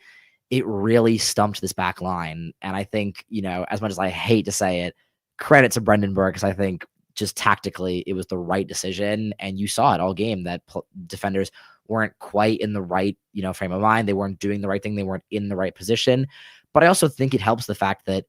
it really stumped this back line. And I think, as much as I hate to say it, credit to Brendan Burke, because I think just tactically it was the right decision. And you saw it all game that defenders weren't quite in the right, frame of mind. They weren't doing the right thing. They weren't in the right position. But I also think it helps the fact that,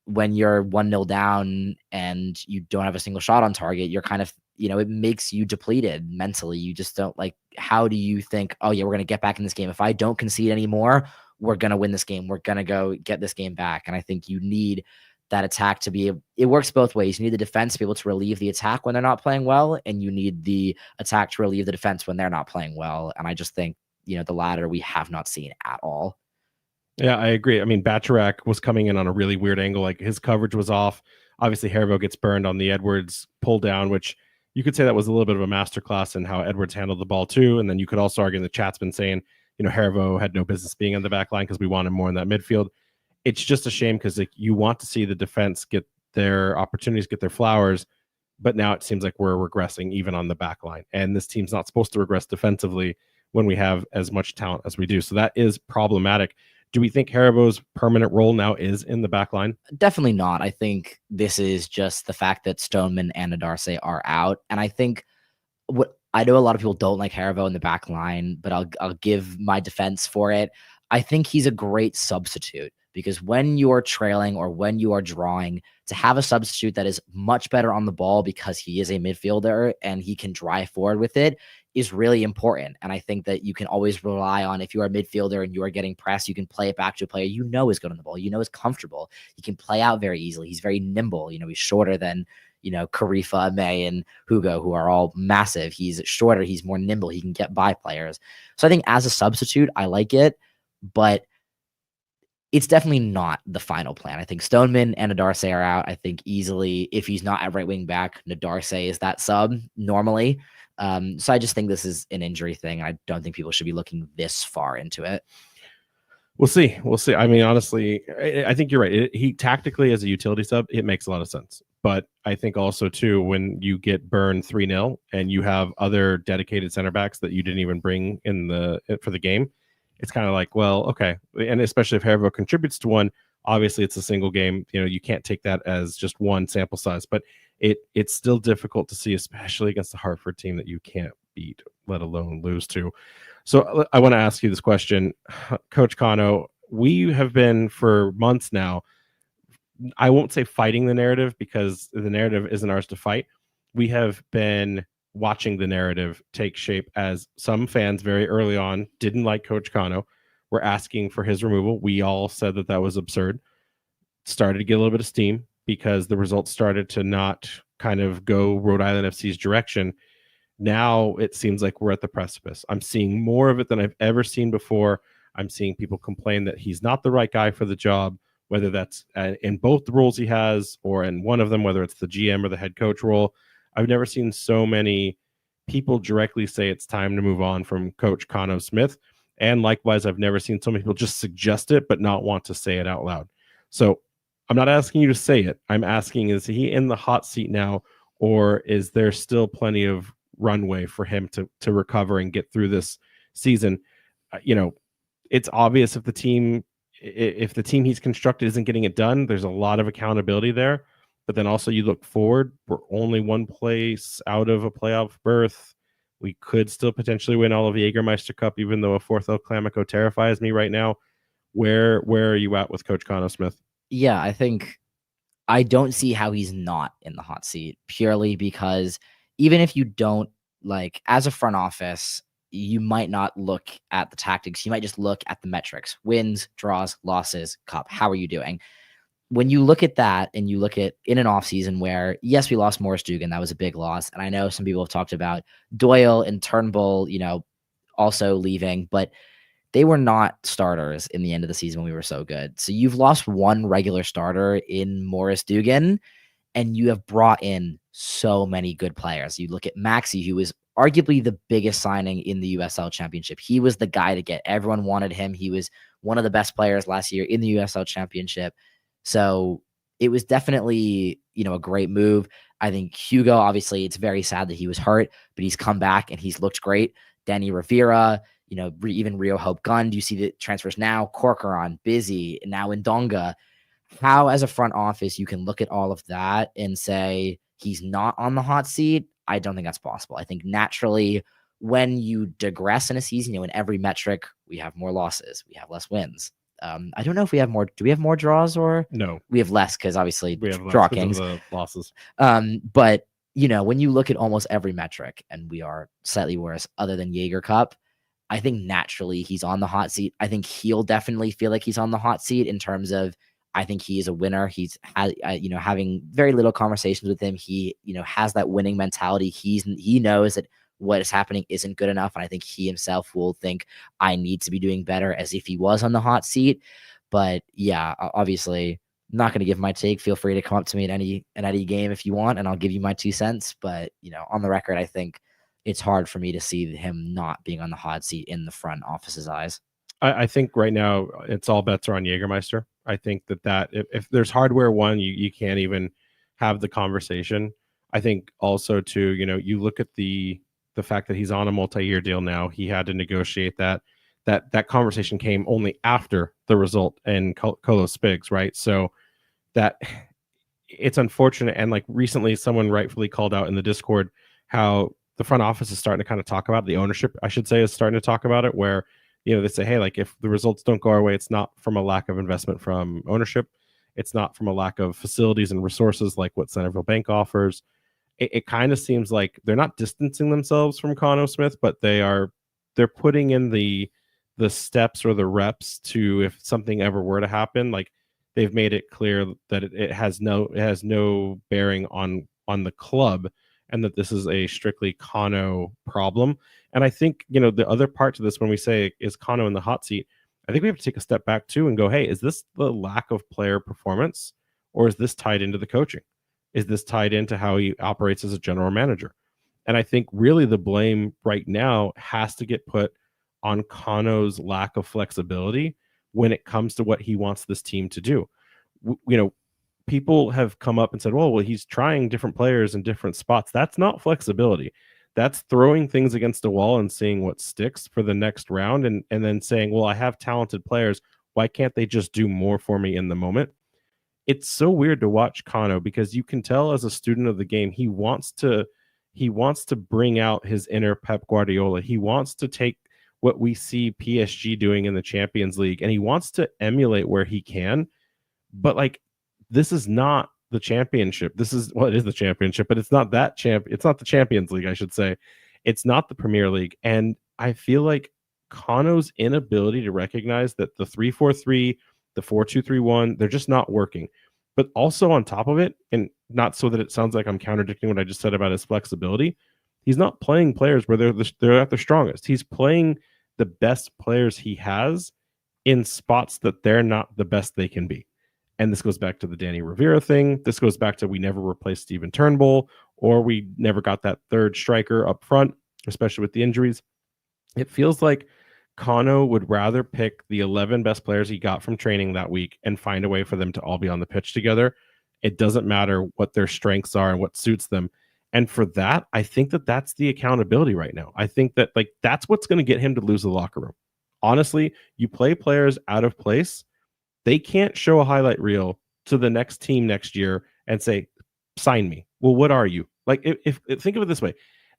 when you're 1-0 down and you don't have a single shot on target, you're kind of, it makes you depleted mentally. You just don't, like, how do you think, oh yeah, we're going to get back in this game. If I don't concede anymore, we're going to win this game. We're going to go get this game back. And I think you need that attack to be, it works both ways. You need the defense to be able to relieve the attack when they're not playing well, and you need the attack to relieve the defense when they're not playing well. And I just think, the latter we have not seen at all. Yeah, I agree. I mean, Bacharak was coming in on a really weird angle. Like, his coverage was off. Obviously, Hervo gets burned on the Edwards pull down, which you could say that was a little bit of a masterclass in how Edwards handled the ball too. And then you could also argue, in the chat's been saying, Hervo had no business being on the back line because we want him more in that midfield. It's just a shame because, like, you want to see the defense get their opportunities, get their flowers, but now it seems like we're regressing even on the back line. And this team's not supposed to regress defensively when we have as much talent as we do. So that is problematic. Do we think Hervo's permanent role now is in the back line? Definitely not. I think this is just the fact that Stoneman and Nadarse are out. And I think I know a lot of people don't like Hervo in the back line, but I'll give my defense for it. I think he's a great substitute, because when you're trailing or when you are drawing, to have a substitute that is much better on the ball because he is a midfielder and he can drive forward with it is really important. And I think that you can always rely on, if you are a midfielder and you are getting pressed, you can play it back to a player is good on the ball, is comfortable. He can play out very easily. He's very nimble. He's shorter than, Karifa, May, and Hugo, who are all massive. He's shorter. He's more nimble. He can get by players. So I think as a substitute, I like it, but it's definitely not the final plan. I think Stoneman and Nadarse are out. I think easily, if he's not at right wing back, Nadarse is that sub normally. So I just think this is an injury thing. I don't think people should be looking this far into it. We'll see. I mean, honestly, I think you're right. He tactically, as a utility sub, it makes a lot of sense. But I think also too, when you get burned 3-0 and you have other dedicated center backs that you didn't even bring in for the game, it's kind of like, well, okay. And especially if Hervo contributes to one, Obviously, it's a single game. You can't take that as just one sample size, but it's still difficult to see, especially against the Hartford team that you can't beat, let alone lose to. So I want to ask you this question, Coach Kano. We have been for months now, I won't say fighting the narrative because the narrative isn't ours to fight. We have been watching the narrative take shape as some fans very early on didn't like Coach Kano, were asking for his removal. We all said that was absurd. Started to get a little bit of steam because the results started to not kind of go Rhode Island FC's direction. Now it seems like we're at the precipice. I'm seeing more of it than I've ever seen before. I'm seeing people complain that he's not the right guy for the job, whether that's in both the roles he has or in one of them, whether it's the GM or the head coach role. I've never seen so many people directly say it's time to move on from Coach Kano Smith. And likewise, I've never seen so many people just suggest it but not want to say it out loud. So I'm not asking you to say it. I'm asking, is he in the hot seat now, or is there still plenty of runway for him to recover and get through this season? It's obvious if the team he's constructed isn't getting it done, there's a lot of accountability there. But then also you look forward, we're only one place out of a playoff berth. We could still potentially win all of the Jägermeister Cup, even though a fourth El Clamico terrifies me right now. Where are you at with Coach Kano Smith? Yeah, I think I don't see how he's not in the hot seat, purely because even if you don't, like, as a front office, you might not look at the tactics. You might just look at the metrics: wins, draws, losses, cup. How are you doing? When you look at that and you look at in an offseason where, yes, we lost Morris Dugan, that was a big loss. And I know some people have talked about Doyle and Turnbull, also leaving, but they were not starters in the end of the season when we were so good. So you've lost one regular starter in Morris Dugan, and you have brought in so many good players. You look at Maxi, who was arguably the biggest signing in the USL Championship. He was the guy to get. Everyone wanted him. He was one of the best players last year in the USL Championship. So it was definitely, a great move. I think Hugo, obviously, it's very sad that he was hurt, but he's come back and he's looked great. Danny Rivera, even Rio Hope Gunn. Do you see the transfers now? Corcoran, Busy, now Ndonga. How, as a front office, you can look at all of that and say he's not on the hot seat? I don't think that's possible. I think naturally, when you digress in a season, in every metric, we have more losses, we have less wins. I don't know if we have more. Do we have more draws, or no? We have less because obviously we have draw kings, the losses. But when you look at almost every metric, and we are slightly worse, other than Jaeger Cup, I think naturally he's on the hot seat. I think he'll definitely feel like he's on the hot seat in terms of, I think he is a winner. He's had, having very little conversations with him. He, has that winning mentality. He knows that what is happening isn't good enough. And I think he himself will think, I need to be doing better, as if he was on the hot seat. But yeah, obviously I'm not going to give my take. Feel free to come up to me at any game if you want, and I'll give you my 2 cents. But, on the record, I think it's hard for me to see him not being on the hot seat in the front office's eyes. I think right now it's all bets are on Jägermeister. I think that if there's hardware one, you can't even have the conversation. I think also too, you look at the fact that he's on a multi-year deal now. He had to negotiate that conversation came only after the result in Colo Spigs, right? So that it's unfortunate. And like recently, someone rightfully called out in the Discord how the front office is starting to kind of talk about it. The ownership, I should say, is starting to talk about it, where they say, hey, like, if the results don't go our way, it's not from a lack of investment from ownership. It's not from a lack of facilities and resources like what Centerville Bank offers. It kind of seems like they're not distancing themselves from Kano Smith, but they're putting in the steps or the reps to, if something ever were to happen, like they've made it clear that it has no bearing on the club, and that this is a strictly Kano problem. And I think, the other part to this, when we say, is Kano in the hot seat, I think we have to take a step back too and go, hey, is this the lack of player performance, or is this tied into the coaching? Is this tied into how he operates as a general manager? And I think really the blame right now has to get put on Kano's lack of flexibility when it comes to what he wants this team to do. People have come up and said, well, he's trying different players in different spots. That's not flexibility. That's throwing things against a wall and seeing what sticks for the next round, and then saying, well, I have talented players. Why can't they just do more for me in the moment? It's so weird to watch Kano because you can tell as a student of the game, he wants to bring out his inner Pep Guardiola. He wants to take what we see PSG doing in the Champions League and he wants to emulate where he can. But like, this is not the championship. This is, well, it is the championship, but it's not that it's not the Champions League, I should say. It's not the Premier League. And I feel like Kano's inability to recognize that the 3-4-3, the 4-2-3-1, they're just not working. But also on top of it, and not so that it sounds like I'm contradicting what I just said about his flexibility, he's not playing players where they're at their strongest. He's playing the best players he has in spots that they're not the best they can be. And this goes back to the Danny Rivera thing. This goes back to we never replaced Steven Turnbull, or we never got that third striker up front, especially with the injuries. It feels like Kano would rather pick the 11 best players he got from training that week and find a way for them to all be on the pitch together. It doesn't matter what their strengths are and what suits them. And for that, I think that that's the accountability right now. I think that like that's what's going to get him to lose the locker room. Honestly, you play players out of place, they can't show a highlight reel to the next team next year and say, sign me. Well, what are you? Like, if think of it this way.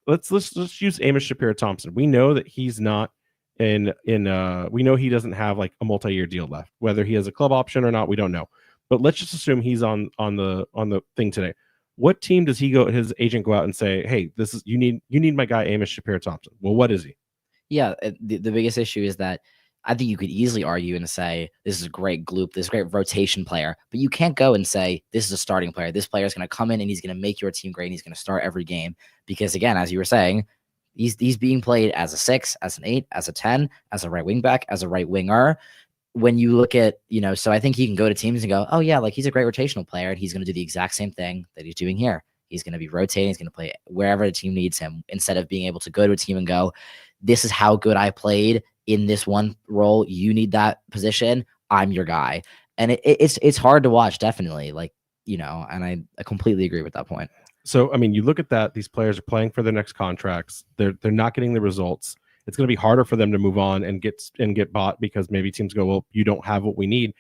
Let's use Amos Shapiro-Thompson. We know that he's not we know he doesn't have like a multi-year deal left. Whether he has a club option or not, we don't know. But let's just assume he's on the thing today. What team does his agent go out and say, hey, this is you need my guy Amos Shapiro-Thompson? Well, what is he? Yeah, the biggest issue is that I think you could easily argue and say, this is a great gloop, this is a great rotation player, but you can't go and say, this is a starting player. This player is going to come in and he's going to make your team great and he's going to start every game. Because again, as you were saying, he's being played as a 6, as an 8, as a 10, as a right wing back, as a right winger. When you look at, so I think he can go to teams and go, oh yeah, like he's a great rotational player and he's going to do the exact same thing that he's doing here. He's going to be rotating. He's going to play wherever the team needs him, instead of being able to go to a team and go, this is how good I played in this one role. You need that position. I'm your guy. And it's hard to watch, definitely. Like, and I completely agree with that point. So, I mean, you look at that, these players are playing for their next contracts. They're not getting the results. It's going to be harder for them to move on and get bought because maybe teams go, well, you don't have what we need.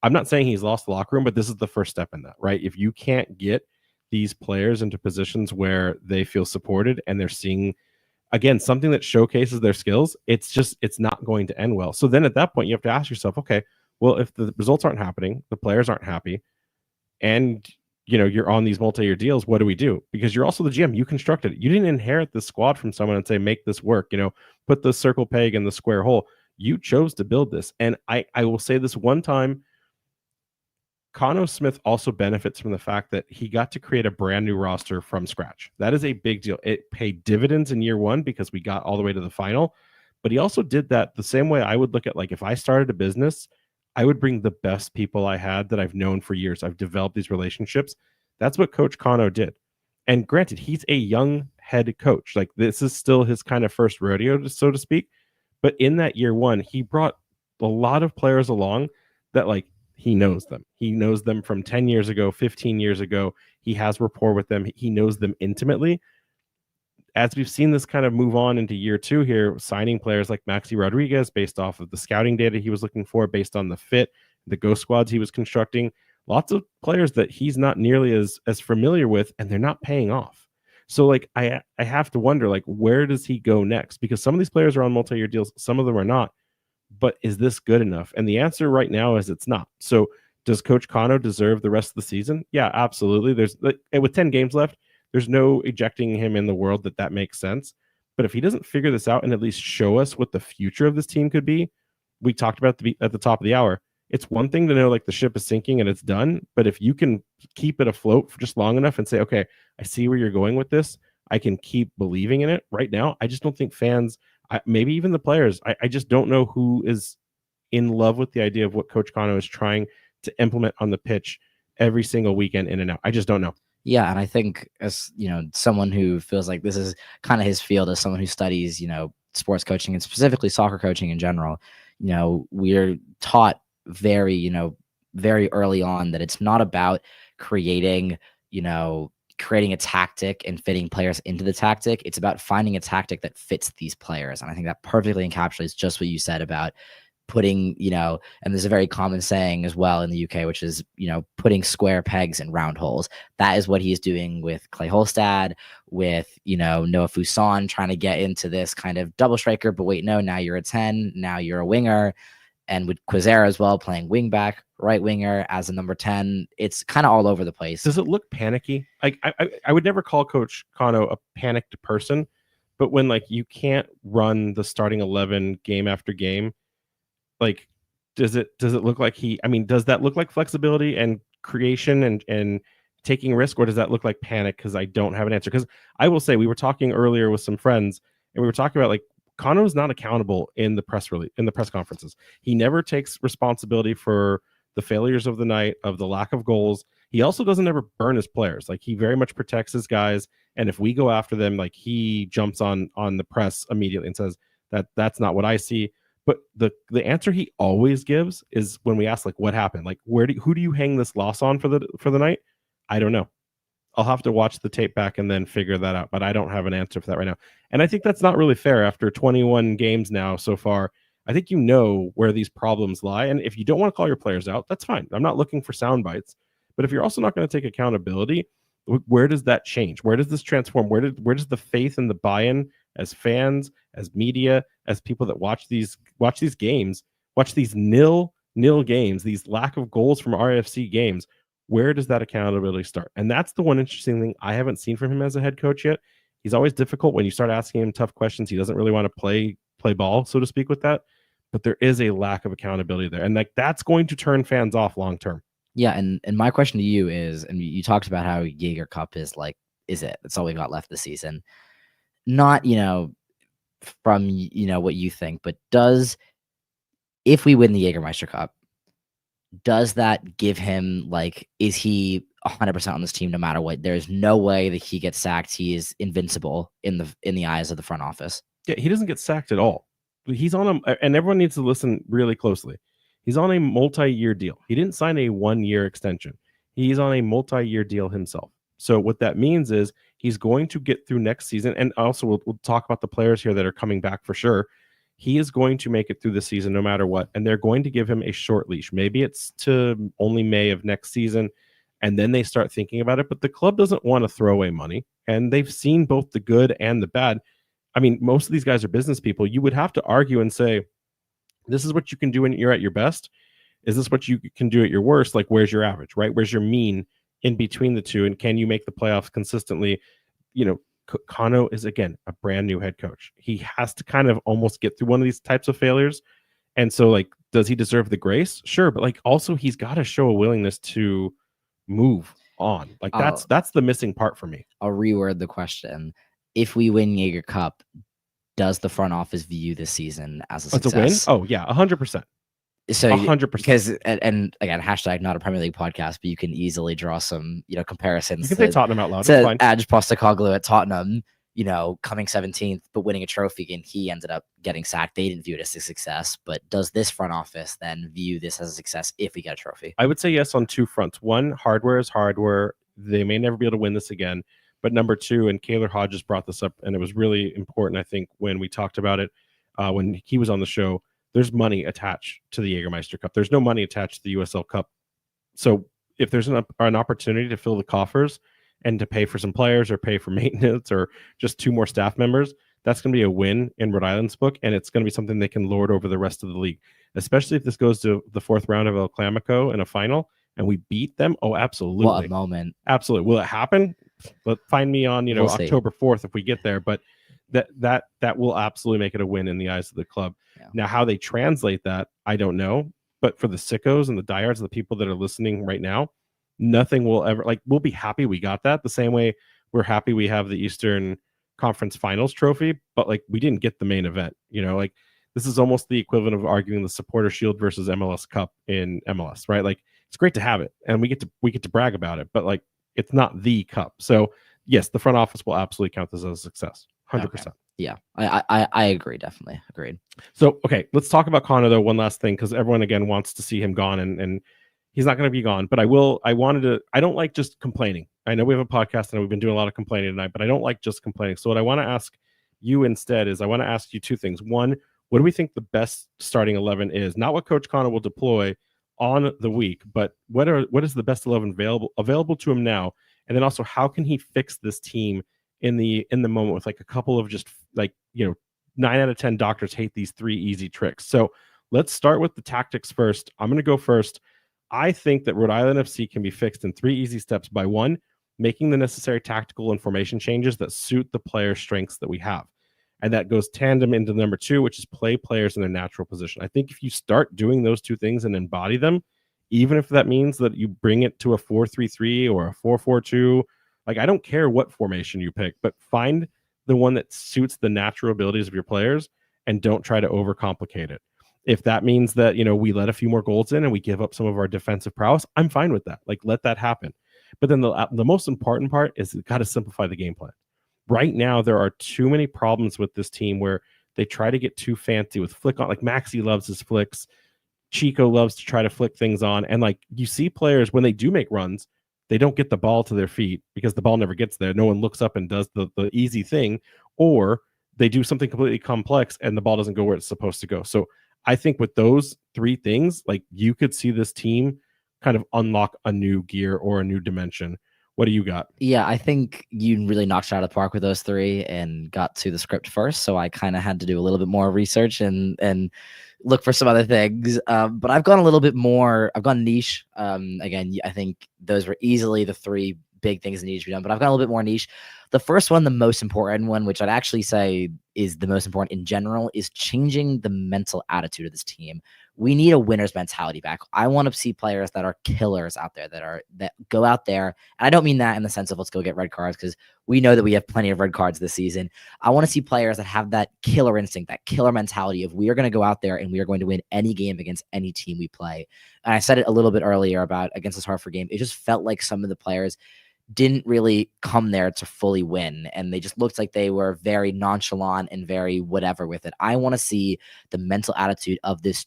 I'm not saying he's lost the locker room, but this is the first step in that, right? If you can't get these players into positions where they feel supported and they're seeing, again, something that showcases their skills, it's not going to end well. So then at that point, you have to ask yourself, okay, well, if the results aren't happening, the players aren't happy, and you're on these multi-year deals, what do we do? Because you're also the GM. You constructed it. You didn't inherit the squad from someone and say, make this work, put the circle peg in the square hole. You chose to build this. And I will say this one time, Connor Smith also benefits from the fact that he got to create a brand new roster from scratch. That is a big deal. It paid dividends in year one because we got all the way to the final, but he also did that the same way I would look at, like, if I started a business, I would bring the best people I had that I've known for years. I've developed these relationships. That's what Coach Kano did. And granted, he's a young head coach. Like, this is still his kind of first rodeo, so to speak. But in that year one, he brought a lot of players along that, like, he knows them. He knows them from 10 years ago, 15 years ago. He has rapport with them. He knows them intimately. As we've seen this kind of move on into year two here, signing players like Maxi Rodriguez based off of the scouting data he was looking for, based on the fit, the ghost squads he was constructing, lots of players that he's not nearly as familiar with, and they're not paying off. So, like, I have to wonder, like, where does he go next? Because some of these players are on multi-year deals, some of them are not. But is this good enough? And the answer right now is it's not. So does Coach Kano deserve the rest of the season? Yeah, absolutely. There's, with 10 games left, there's no ejecting him in the world that makes sense. But if he doesn't figure this out and at least show us what the future of this team could be, we talked about at the top of the hour, it's one thing to know, like, the ship is sinking and it's done. But if you can keep it afloat for just long enough and say, okay, I see where you're going with this, I can keep believing in it. Right now, I just don't think fans, maybe even the players, I just don't know who is in love with the idea of what Coach Kano is trying to implement on the pitch every single weekend in and out. I just don't know. Yeah, and I think, as someone who feels like this is kind of his field, as someone who studies, sports coaching and specifically soccer coaching in general, we're taught very early on that it's not about creating a tactic and fitting players into the tactic. It's about finding a tactic that fits these players. And I think that perfectly encapsulates just what you said about putting, and there's a very common saying as well in the UK, which is, putting square pegs in round holes. That is what he's doing with Clay Holstad, with, Noah Fuson, trying to get into this kind of double striker, but wait, no, now you're a 10, now you're a winger. And with Quizera as well, playing wing back, right winger as a number 10. It's kind of all over the place. Does it look panicky? Like I would never call Coach Kano a panicked person, but when like you can't run the starting 11 game after game, like does it look like does that look like flexibility and creation and taking risk, or does that look like panic? Because I don't have an answer. Because I will say, we were talking earlier with some friends, and we were talking about like Kano is not accountable in the press conferences. He never takes responsibility for the failures of the night, of the lack of goals. He also doesn't ever burn his players. Like, he very much protects his guys, and if we go after them, like, he jumps on the press immediately and says that's not what I see. But the answer he always gives is when we ask, like, what happened, like, who do you hang this loss on for the night? I don't know. I'll have to watch the tape back and then figure that out, but I don't have an answer for that right now. And I think that's not really fair after 21 games now so far. I think where these problems lie. And if you don't want to call your players out, that's fine. I'm not looking for sound bites. But if you're also not going to take accountability, where does that change? Where does this transform? Where does the faith and the buy-in as fans, as media, as people that watch these games, watch these nil games, these lack of goals from RIFC games, where does that accountability start? And that's the one interesting thing I haven't seen from him as a head coach yet. He's always difficult when you start asking him tough questions. He doesn't really want to play ball, so to speak, with that. But there is a lack of accountability there. And like, that's going to turn fans off long term. Yeah, and my question to you is, and you talked about how Jaeger Cup is like, is it? That's all we got left this season. Not, from, what you think, but if we win the Jägermeister Cup, does that give him, like, is he 100% on this team no matter what? There's no way that he gets sacked. He is invincible in the eyes of the front office. Yeah, he doesn't get sacked at all. He's on and everyone needs to listen really closely. He's on a multi-year deal. He didn't sign a 1-year extension. He's on a multi-year deal himself. So what that means is he's going to get through next season. And also we'll talk about the players here that are coming back for sure. He is going to make it through the season no matter what. And they're going to give him a short leash. Maybe it's to only May of next season. And then they start thinking about it. But the club doesn't want to throw away money. And they've seen both the good and the bad. I mean, most of these guys are business people. You would have to argue and say, this is what you can do when you're at your best. Is this what you can do at your worst? Like, where's your average, right? Where's your mean in between the two? And can you make the playoffs consistently? Kano is, again, a brand new head coach. He has to kind of almost get through one of these types of failures. And so, like, does he deserve the grace? Sure. But like, also he's got to show a willingness to move on. Like, that's the missing part for me. I'll reword the question. If we win Jaeger Cup, does the front office view this season as a success? It's a win? Oh, yeah, 100%. So 100%. Because, and again, hashtag not a Premier League podcast, but you can easily draw some, comparisons. You can say Tottenham out loud. To Ange Postecoglou at Tottenham, coming 17th, but winning a trophy, and he ended up getting sacked. They didn't view it as a success, but does this front office then view this as a success if we get a trophy? I would say yes on two fronts. One, hardware is hardware. They may never be able to win this again. But number two, and Kaylor Hodges brought this up, and it was really important, I think, when we talked about it, when he was on the show, there's money attached to the Jägermeister Cup. There's no money attached to the USL Cup. So if there's an opportunity to fill the coffers and to pay for some players or pay for maintenance or just 2 more staff members, that's going to be a win in Rhode Island's book, and it's going to be something they can lord over the rest of the league, especially if this goes to the 4th round of El Clamico in a final and we beat them. Oh, absolutely. What a moment. Absolutely. Will it happen? But find me on, we'll October 4th if we get there. But that will absolutely make it a win in the eyes of the club. Yeah. Now, how they translate that, I don't know. But for the sickos and the diehards, the people that are listening right now, nothing will ever, like, we'll be happy we got that. The same way we're happy we have the Eastern Conference Finals trophy, but like, we didn't get the main event. Like, this is almost the equivalent of arguing the Supporter Shield versus MLS Cup in MLS, right? Like, it's great to have it, and we get to brag about it, but like, it's not the cup. So yes, the front office will absolutely count this as a success. 100%. Okay. Yeah, I agree. Definitely agreed. So, okay, let's talk about Connor though. One last thing, because everyone again wants to see him gone, and he's not going to be gone. But I don't like just complaining. I know we have a podcast and we've been doing a lot of complaining tonight, but I don't like just complaining. So what I want to ask you instead is I want to ask you 2 things. One, What do we think the best starting 11 is? Not what Coach Connor will deploy on the week, but what is the best 11 available to him now? And then also, how can he fix this team in the moment with like a couple of just like, 9 out of 10 doctors hate these 3 easy tricks. So let's start with the tactics first. I'm going to go first. I think that Rhode Island FC can be fixed in 3 easy steps by 1, making the necessary tactical and formation changes that suit the player strengths that we have. And that goes tandem into number 2, which is play players in their natural position. I think if you start doing those 2 things and embody them, even if that means that you bring it to a 4-3-3 or a 4-4-2, like I don't care what formation you pick, but find the one that suits the natural abilities of your players and don't try to overcomplicate it. If that means that, we let a few more goals in and we give up some of our defensive prowess, I'm fine with that. Like, let that happen. But then the most important part is got to simplify the game plan. Right now, there are too many problems with this team where they try to get too fancy with flick on. Like Maxi loves his flicks. Chico loves to try to flick things on. And like you see players, when they do make runs, they don't get the ball to their feet because the ball never gets there. No one looks up and does the easy thing, or they do something completely complex and the ball doesn't go where it's supposed to go. So I think with those 3 things, like you could see this team kind of unlock a new gear or a new dimension. What do you got? Yeah, I think you really knocked it out of the park with those 3 and got to the script first. So I kind of had to do a little bit more research and look for some other things. But I've gone a little bit more. I've gone niche. Again, I think those were easily the 3 big things that need to be done. But I've got a little bit more niche. The first one, the most important one, which I'd actually say is the most important in general, is changing the mental attitude of this team. We need a winner's mentality back. I want to see players that are killers out there, that go out there. And I don't mean that in the sense of let's go get red cards, because we know that we have plenty of red cards this season. I want to see players that have that killer instinct, that killer mentality of we are going to go out there and we are going to win any game against any team we play. And I said it a little bit earlier about against this Hartford game. It just felt like some of the players didn't really come there to fully win, and they just looked like they were very nonchalant and very whatever with it. I want to see the mental attitude of this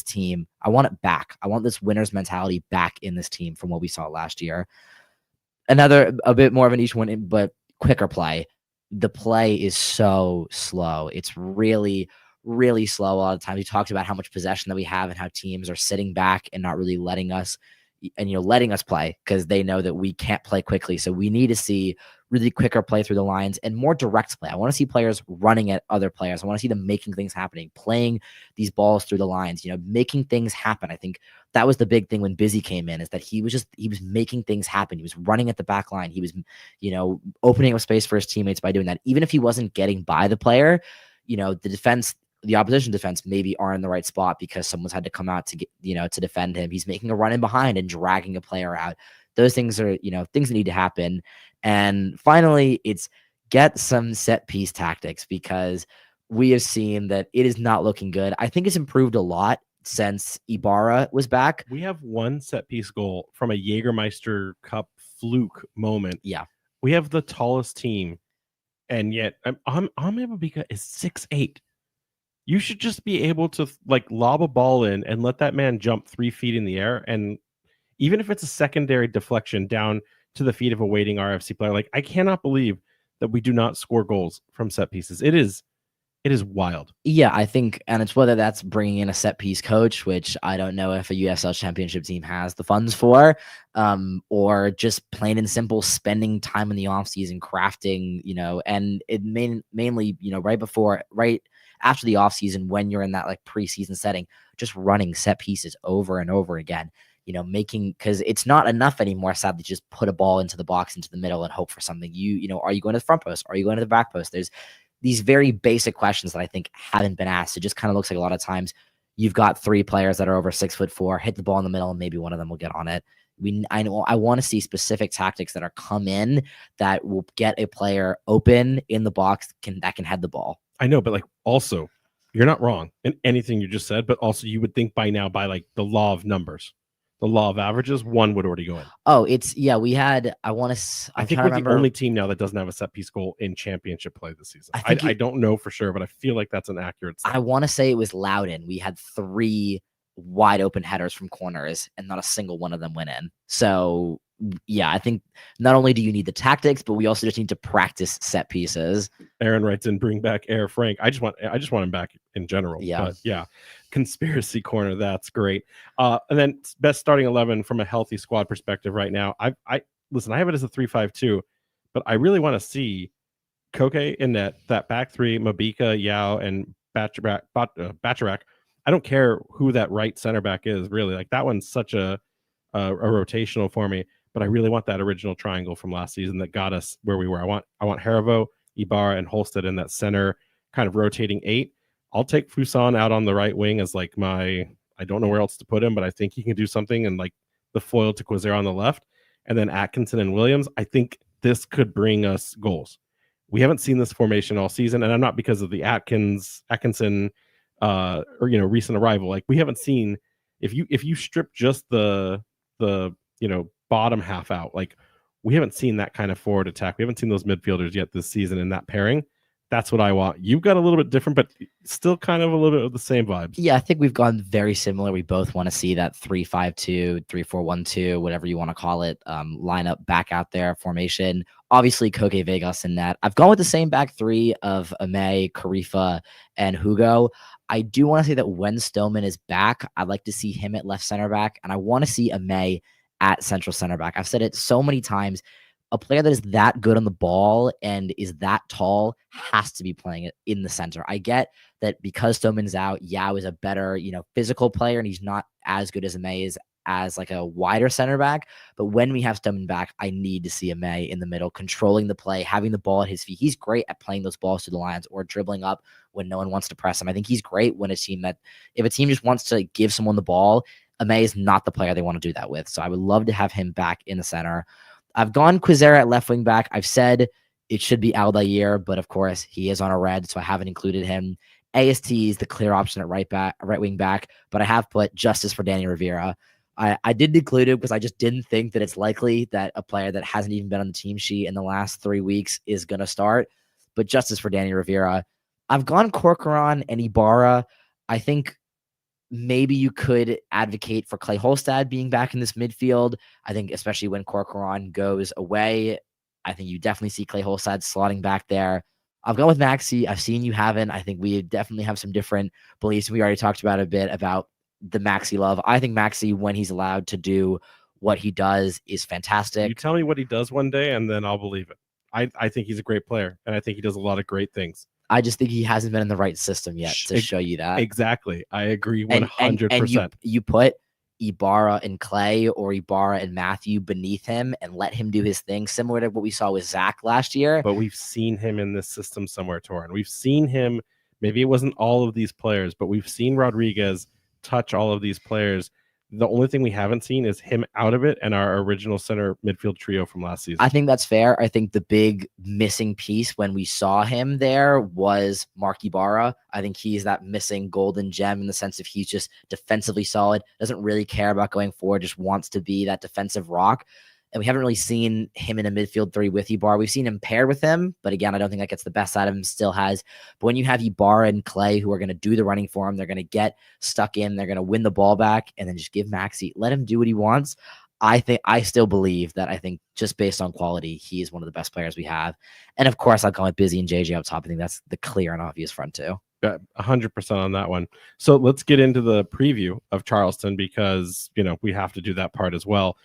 team. I want it back. I want this winner's mentality back in this team from what we saw last year. A bit more of an each one, but quicker play. The play is so slow. It's really, really slow a lot of times. We talked about how much possession that we have and how teams are sitting back and not really letting us play because they know that we can't play quickly. So we need to see really quicker play through the lines and more direct play. I want to see players running at other players. I want to see them making things happening, playing these balls through the lines, making things happen. I think that was the big thing when Busy came in, is that he was making things happen. He was running at the back line. He was, opening up space for his teammates by doing that. Even if he wasn't getting by the player, the opposition defense maybe are in the right spot because someone's had to come out to get, to defend him. He's making a run in behind and dragging a player out. Those things are, things that need to happen. And finally, it's get some set piece tactics, because we have seen that it is not looking good. I think it's improved a lot since Ibarra was back. We have 1 set piece goal from a Jägermeister Cup fluke moment. Yeah. We have the tallest team, and yet Amabika is 6'8". You should just be able to lob a ball in and let that man jump 3 feet in the air. And even if it's a secondary deflection down to the feet of a waiting RFC player, I cannot believe that we do not score goals from set pieces. It is wild. Yeah, I think, and it's whether that's bringing in a set piece coach, which I don't know if a USL championship team has the funds for, or just plain and simple spending time in the offseason crafting, and it mainly, right after the offseason, when you're in that preseason setting, just running set pieces over and over again, because it's not enough anymore, sadly, just put a ball into the box, into the middle and hope for something. Are you going to the front post? Are you going to the back post? There's these very basic questions that I think haven't been asked. It just kind of looks like a lot of times you've got 3 players that are over 6'4", hit the ball in the middle, and maybe one of them will get on it. I want to see specific tactics that are come in that will get a player open in the box that can head the ball. I know, but also, you're not wrong in anything you just said, but also you would think by now, by the law of numbers, the law of averages, 1 would already go in. Oh, we had, I think we're the only team now that doesn't have a set piece goal in championship play this season. I don't know for sure, but I feel like that's an accurate statement. I want to say it was Loudon. We had 3 wide open headers from corners and not a single one of them went in. So yeah, I think not only do you need the tactics, but we also just need to practice set pieces. Aaron writes in, bring back Air Frank. I just want him back in general. Yeah. But yeah, conspiracy corner. That's great. And then best starting 11 from a healthy squad perspective right now. I listen, I have it as a 3-5-2, but I really want to see Koke in that back three, Mabika, Yao, and Bacharak. I don't care who that right center back is, really. Like, that one's such a rotational for me, but I really want that original triangle from last season that got us where we were. I want Haribo, Ibarra, and Holstead in that center kind of rotating 8. I'll take Fuson out on the right wing as like I don't know where else to put him, but I think he can do something, and like the foil to Quazer on the left, and then Atkinson and Williams. I think this could bring us goals. We haven't seen this formation all season, and I'm not because of the Atkinson or recent arrival. Like, we haven't seen, if you strip just the bottom half out, like, we haven't seen that kind of forward attack. We haven't seen those midfielders yet this season in that pairing. That's what I want. You've got a little bit different, but still kind of a little bit of the same vibes. Yeah, I think we've gone very similar. We both want to see that 3-5-2, 3-4-1-2, whatever you want to call it, lineup back out there, formation. Obviously, Koke Vegas in that. I've gone with the same back three of Ame, Karifa, and Hugo. I do want to say that when Stillman is back, I'd like to see him at left center back, and I want to see Ame at central center back. I've said it so many times. A player that is that good on the ball and is that tall has to be playing it in the center. I get that because Stoneman's out, Yao is a better, physical player, and he's not as good as Ame is as like a wider center back. But when we have Stoneman back, I need to see Ame in the middle, controlling the play, having the ball at his feet. He's great at playing those balls to the lines or dribbling up when no one wants to press him. I think he's great when if a team just wants to give someone the ball, Ame is not the player they want to do that with. So I would love to have him back in the center. I've gone Quazer at left wing back. I've said it should be Aldair, but of course he is on a red, so I haven't included him. AST is the clear option at right wing back, but I have put Justice for Danny Rivera. I did include it because I just didn't think that it's likely that a player that hasn't even been on the team sheet in the last 3 weeks is going to start. But Justice for Danny Rivera. I've gone Corcoran and Ibarra. I think maybe you could advocate for Clay Holstad being back in this midfield. I think especially when Corcoran goes away, I think you definitely see Clay Holstad slotting back there. I've gone with Maxi. I've seen you haven't. I think we definitely have some different beliefs. We already talked about a bit about the Maxi love. I think Maxi, when he's allowed to do what he does, is fantastic. You tell me what he does one day, and then I'll believe it. I think he's a great player, and I think he does a lot of great things. I just think he hasn't been in the right system yet to show you that. Exactly. I agree 100%. And you put Ibarra and Clay or Ibarra and Matthew beneath him and let him do his thing, similar to what we saw with Zach last year. But we've seen him in this system somewhere, Torin. We've seen him, maybe it wasn't all of these players, but we've seen Rodriguez touch all of these players. The only thing we haven't seen is him out of it and our original center midfield trio from last season. I think that's fair. I think the big missing piece when we saw him there was Mark Ibarra. I think he's that missing golden gem in the sense of he's just defensively solid, doesn't really care about going forward, just wants to be that defensive rock. And we haven't really seen him in a midfield three with Ibarra. We've seen him paired with him, but again, I don't think that gets the best out of him, still has. But when you have Ibarra and Clay who are going to do the running for him, they're going to get stuck in, they're going to win the ball back, and then just give Maxi, let him do what he wants. I still believe that I think just based on quality, he is one of the best players we have. And of course, I'll go with Busy and JJ up top. I think that's the clear and obvious front two. 100% on that one. So let's get into the preview of Charleston because, we have to do that part as well.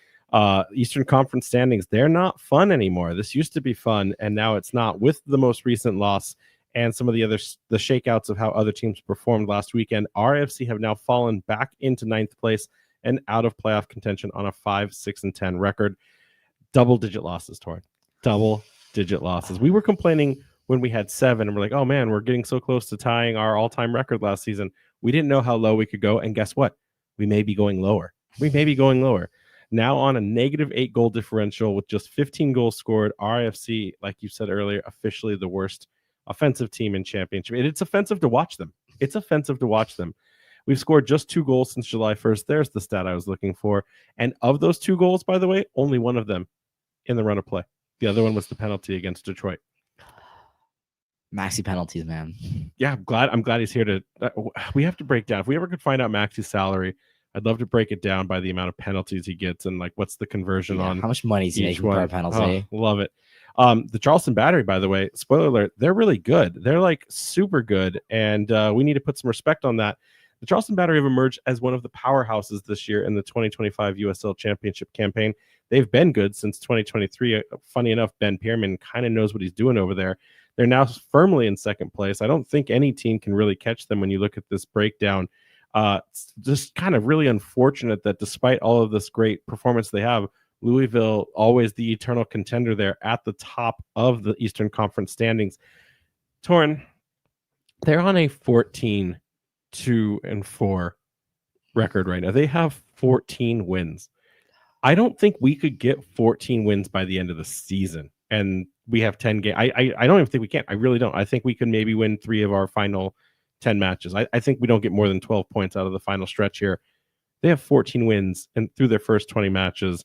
Eastern Conference standings, they're not fun anymore. This used to be fun, and now it's not, with the most recent loss and some of the shakeouts of how other teams performed last weekend. RIFC have now fallen back into 9th place and out of playoff contention on a 5-6-10 record. Double-digit losses, Torrin. Double-digit losses. We were complaining when we had 7, and we're like, oh man, we're getting so close to tying our all-time record last season. We didn't know how low we could go, and guess what? We may be going lower. Now on a -8 goal differential with just 15 goals scored, RIFC, like you said earlier, officially the worst offensive team in championship. It's offensive to watch them. We've scored just 2 goals since July 1st. There's the stat I was looking for. And of those 2 goals, by the way, only one of them in the run of play. The other one was the penalty against Detroit. Maxi penalties, man. Yeah, I'm glad he's here to. We have to break down. If we ever could find out Maxi's salary, I'd love to break it down by the amount of penalties he gets and like what's the conversion on how much money is he each making one. per penalty. Oh, love it. The Charleston Battery, by the way, spoiler alert, they're really good. They're like super good, and we need to put some respect on that. The Charleston Battery have emerged as one of the powerhouses this year in the 2025 USL Championship campaign. They've been good since 2023. Funny enough, Ben Pierman kind of knows what he's doing over there. They're now firmly in second place. I don't think any team can really catch them when you look at this breakdown. It's just kind of really unfortunate that despite all of this great performance they have, Louisville, always the eternal contender there at the top of the Eastern Conference standings. Torin, they're on a 14-2-4 record right now. They have 14 wins. I don't think we could get 14 wins by the end of the season. And we have 10 games. I don't even think we can. I really don't. I think we could maybe win 3 of our final 10 matches. I think we don't get more than 12 points out of the final stretch here. They have 14 wins and through their first 20 matches.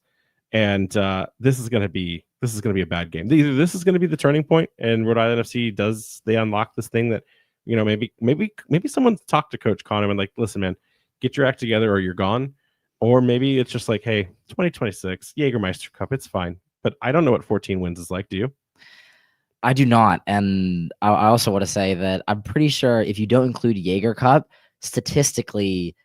And this is going to be a bad game. Either this is going to be the turning point, and Rhode Island FC they unlock this thing that, you know, maybe someone talked to Coach Connor and like, listen, man, get your act together or you're gone. Or maybe it's just like, hey, 2026 Jägermeister Cup, it's fine. But I don't know what 14 wins is like. Do you? I do not, and I also want to say that I'm pretty sure if you don't include Jaeger Cup, statistically,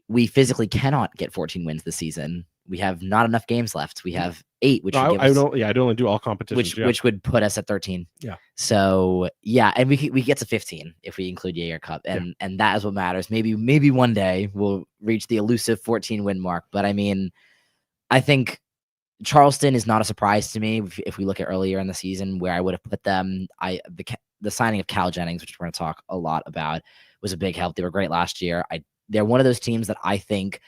we physically cannot get 14 wins this season. We have not enough games left. We have 8, which I'd only do all competitions, which would put us at 13. Yeah. So yeah, and we get to 15 if we include Jaeger Cup, and that is what matters. Maybe one day we'll reach the elusive 14 win mark. But I mean, I think Charleston is not a surprise to me if we look at earlier in the season where I would have put them. The signing of Cal Jennings, which we're going to talk a lot about, was a big help. They were great last year. They're one of those teams that I think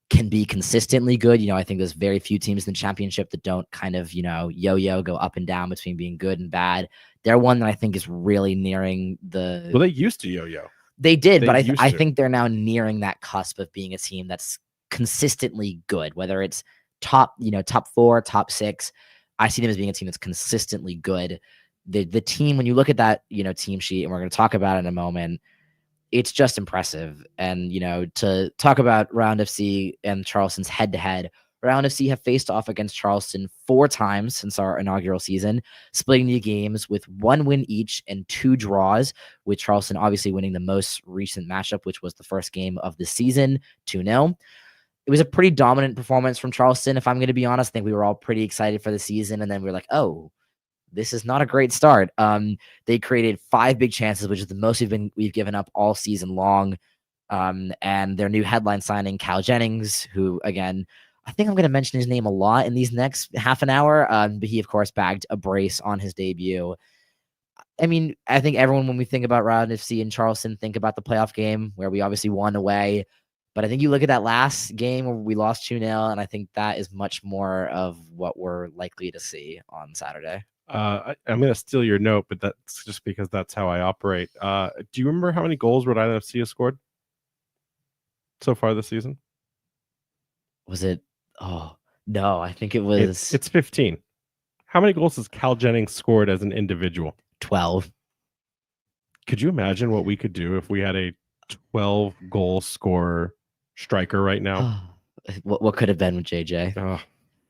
can be consistently good. You know, I think there's very few teams in the championship that don't kind of, you know, yo-yo, go up and down between being good and bad. They're one that I think is really nearing the... Well, they used to yo-yo. They did, but I think they're now nearing that cusp of being a team that's consistently good, whether it's top 4, top 6. I see them as being a team that's consistently good. The team, when you look at that, you know, team sheet, and we're going to talk about it in a moment, it's just impressive. And, you know, to talk about Round FC and Charleston's head-to-head, Round FC have faced off against Charleston 4 times since our inaugural season, splitting the games with 1 win each and 2 draws, with Charleston obviously winning the most recent matchup, which was the first game of the season, 2-0. It was a pretty dominant performance from Charleston, if I'm going to be honest. I think we were all pretty excited for the season, and then we were like, oh, this is not a great start. They created 5 big chances, which is the most we've given up all season long. And their new headline signing, Cal Jennings, who, again, I think I'm going to mention his name a lot in these next half an hour. But he, of course, bagged a brace on his debut. I mean, I think everyone, when we think about Round FC and Charleston, think about the playoff game where we obviously won away. But I think you look at that last game where we lost 2-0, and I think that is much more of what we're likely to see on Saturday. I'm going to steal your note, but that's just because that's how I operate. Do you remember how many goals Rhode Island FC has scored so far this season? Was it? Oh, no, I think it was... It's 15. How many goals has Cal Jennings scored as an individual? 12. Could you imagine what we could do if we had a 12-goal scorer striker right now? What could have been with JJ?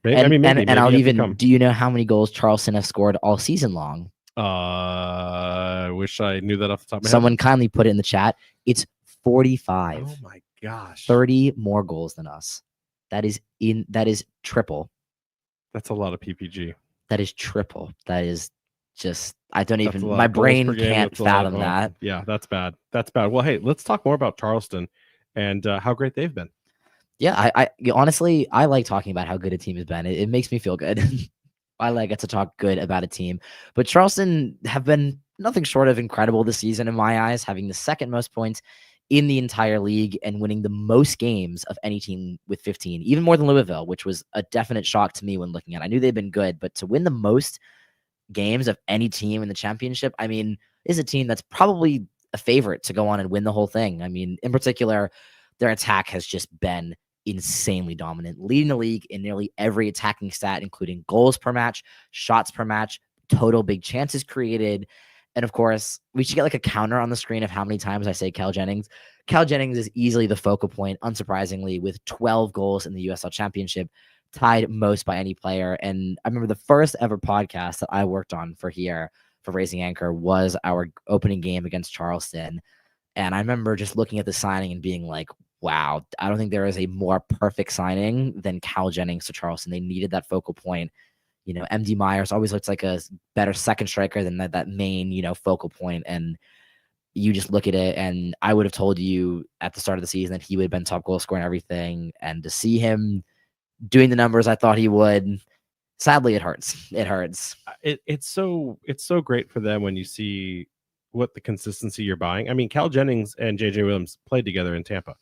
Maybe I'll even... Do you know how many goals Charleston have scored all season long? I wish I knew that off the top of my head. Someone kindly put it in the chat. It's 45. Oh my gosh. 30 more goals than us. That is triple. That's a lot of PPG. That is triple. That is just... I don't even... My brain can't fathom that. Yeah, that's bad. That's bad. Well, hey, let's talk more about Charleston and how great they've been. Yeah, I honestly, I like talking about how good a team has been. It makes me feel good. I like it to talk good about a team. But Charleston have been nothing short of incredible this season in my eyes, having the second most points in the entire league and winning the most games of any team with 15, even more than Louisville, which was a definite shock to me when looking at it. I knew they'd been good, but to win the most games of any team in the championship, I mean, is a team that's probably a favorite to go on and win the whole thing. I mean, in particular, their attack has just been insanely dominant, leading the league in nearly every attacking stat, including goals per match, shots per match, total big chances created. And of course, we should get like a counter on the screen of how many times I say Cal Jennings. Cal Jennings is easily the focal point, unsurprisingly, with 12 goals in the USL Championship, tied most by any player. And I remember the first ever podcast that I worked on for here for Raising Anchor was our opening game against Charleston. And I remember just looking at the signing and being like, wow, I don't think there is a more perfect signing than Cal Jennings to Charleston. They needed that focal point. You know, MD Myers always looks like a better second striker than that main, you know, focal point. And you just look at it, and I would have told you at the start of the season that he would have been top goal scorer and everything. And to see him doing the numbers I thought he would, sadly, it hurts. It hurts. It's so great for them when you see what the consistency you're buying. I mean, Cal Jennings and JJ Williams played together in Tampa.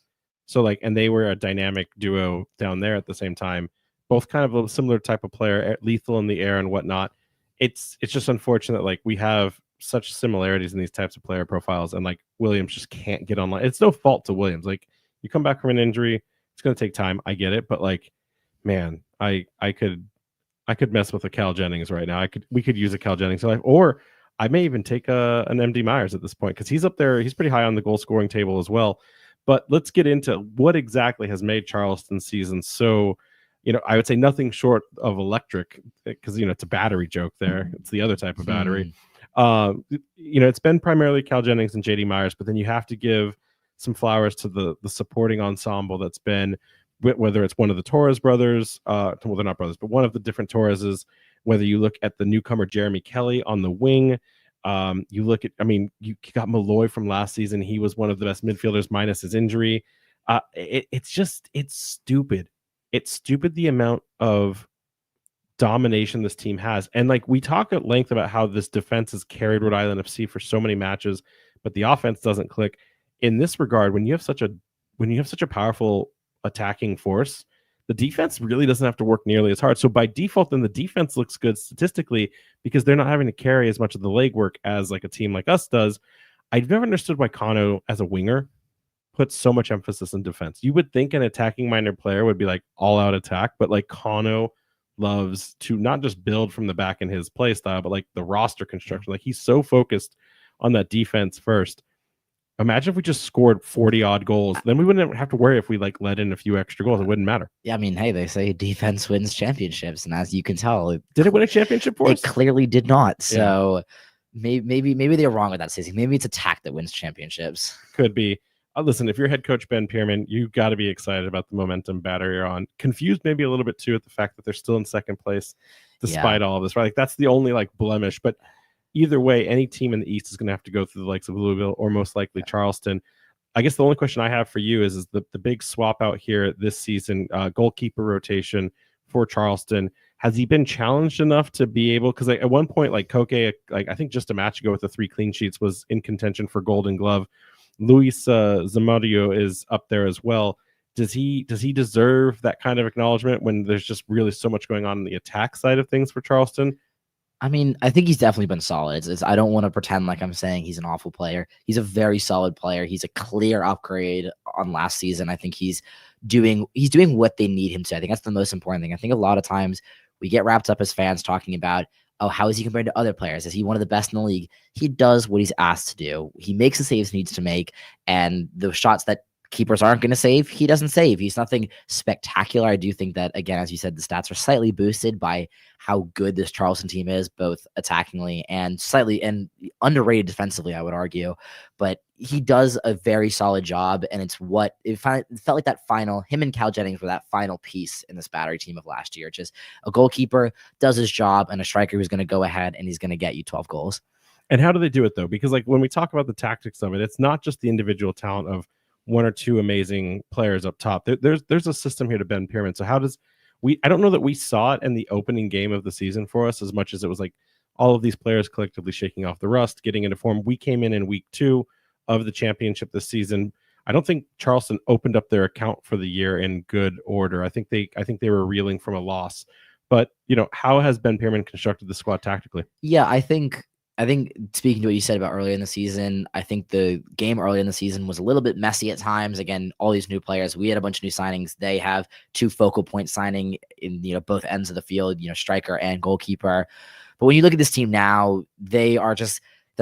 So like, and they were a dynamic duo down there at the same time, both kind of a similar type of player, lethal in the air and whatnot. It's just unfortunate. Like, we have such similarities in these types of player profiles, and like Williams just can't get online. It's no fault to Williams. Like, you come back from an injury, it's going to take time. I get it. But like, man, I could mess with a Cal Jennings right now. We could use a Cal Jennings in life, or I may even take an MD Myers at this point, because he's up there. He's pretty high on the goal scoring table as well. But let's get into what exactly has made Charleston's season so, you know, I would say nothing short of electric, because, you know, it's a battery joke there. It's the other type of battery. You know, it's been primarily Cal Jennings and JD Myers, but then you have to give some flowers to the supporting ensemble that's been, whether it's one of the Torres brothers, well, they're not brothers, but one of the different Torreses, whether you look at the newcomer Jeremy Kelly on the wing, you look at, I mean, you got Malloy from last season. He was one of the best midfielders minus his injury. It's stupid. It's stupid the amount of domination this team has. And like, we talk at length about how this defense has carried Rhode Island FC for so many matches, but the offense doesn't click. In this regard, when you have such a powerful attacking force, the defense really doesn't have to work nearly as hard. So by default, then the defense looks good statistically, because they're not having to carry as much of the legwork as like a team like us does. I've never understood why Kano as a winger puts so much emphasis in defense. You would think an attacking minded player would be like all out attack, but like Kano loves to not just build from the back in his play style, but like the roster construction. Like, he's so focused on that defense first. Imagine if we just scored 40 odd goals, then we wouldn't have to worry if we like let in a few extra goals. It wouldn't matter. Yeah, I mean, hey, they say defense wins championships, and as you can tell, did it win a championship for us? It clearly did not. So maybe they're wrong with that, Stacey. Maybe it's attack that wins championships. Could be. Listen, if you're head coach Ben Pierman, you got to be excited about the momentum battery you're on. Confused maybe a little bit too at the fact that they're still in second place despite all of this, right? Like, that's the only like blemish. But either way, any team in the East is going to have to go through the likes of Louisville or most likely Charleston. I guess the only question I have for you is the big swap out here this season, goalkeeper rotation for Charleston. Has he been challenged enough to be able, because at one point, like Koke, like I think just a match ago with the 3 clean sheets, was in contention for Golden Glove. Luis Zamadio is up there as well. Does he deserve that kind of acknowledgement when there's just really so much going on the attack side of things for Charleston? I mean, I think he's definitely been solid. I don't want to pretend like I'm saying he's an awful player. He's a very solid player. He's a clear upgrade on last season. I think he's doing what they need him to. I think that's the most important thing. I think a lot of times we get wrapped up as fans talking about, oh, how is he compared to other players? Is he one of the best in the league? He does what he's asked to do. He makes the saves he needs to make, and the shots that keepers aren't going to save, he doesn't save. He's nothing spectacular. I do think that, again, as you said, the stats are slightly boosted by how good this Charleston team is, both attackingly and slightly and underrated defensively, I would argue. But he does a very solid job, and it felt like that final, him and Cal Jennings were that final piece in this battery team of last year. Just a goalkeeper does his job, and a striker who's going to go ahead and he's going to get you 12 goals. And how do they do it, though? Because like, when we talk about the tactics of it, it's not just the individual talent of one or two amazing players up top. There's a system here to Ben Pierman. So how does I don't know that we saw it in the opening game of the season for us as much as it was like all of these players collectively shaking off the rust, getting into form. We came in week 2 of the championship this season. I don't think Charleston opened up their account for the year in good order. I think they were reeling from a loss. But, you know, how has Ben Pierman constructed the squad tactically? Yeah, I think speaking to what you said about earlier in the season, I think the game early in the season was a little bit messy at times. Again, all these new players, we had a bunch of new signings. They have 2 focal point signing in, you know, both ends of the field, you know, striker and goalkeeper. But when you look at this team now, they're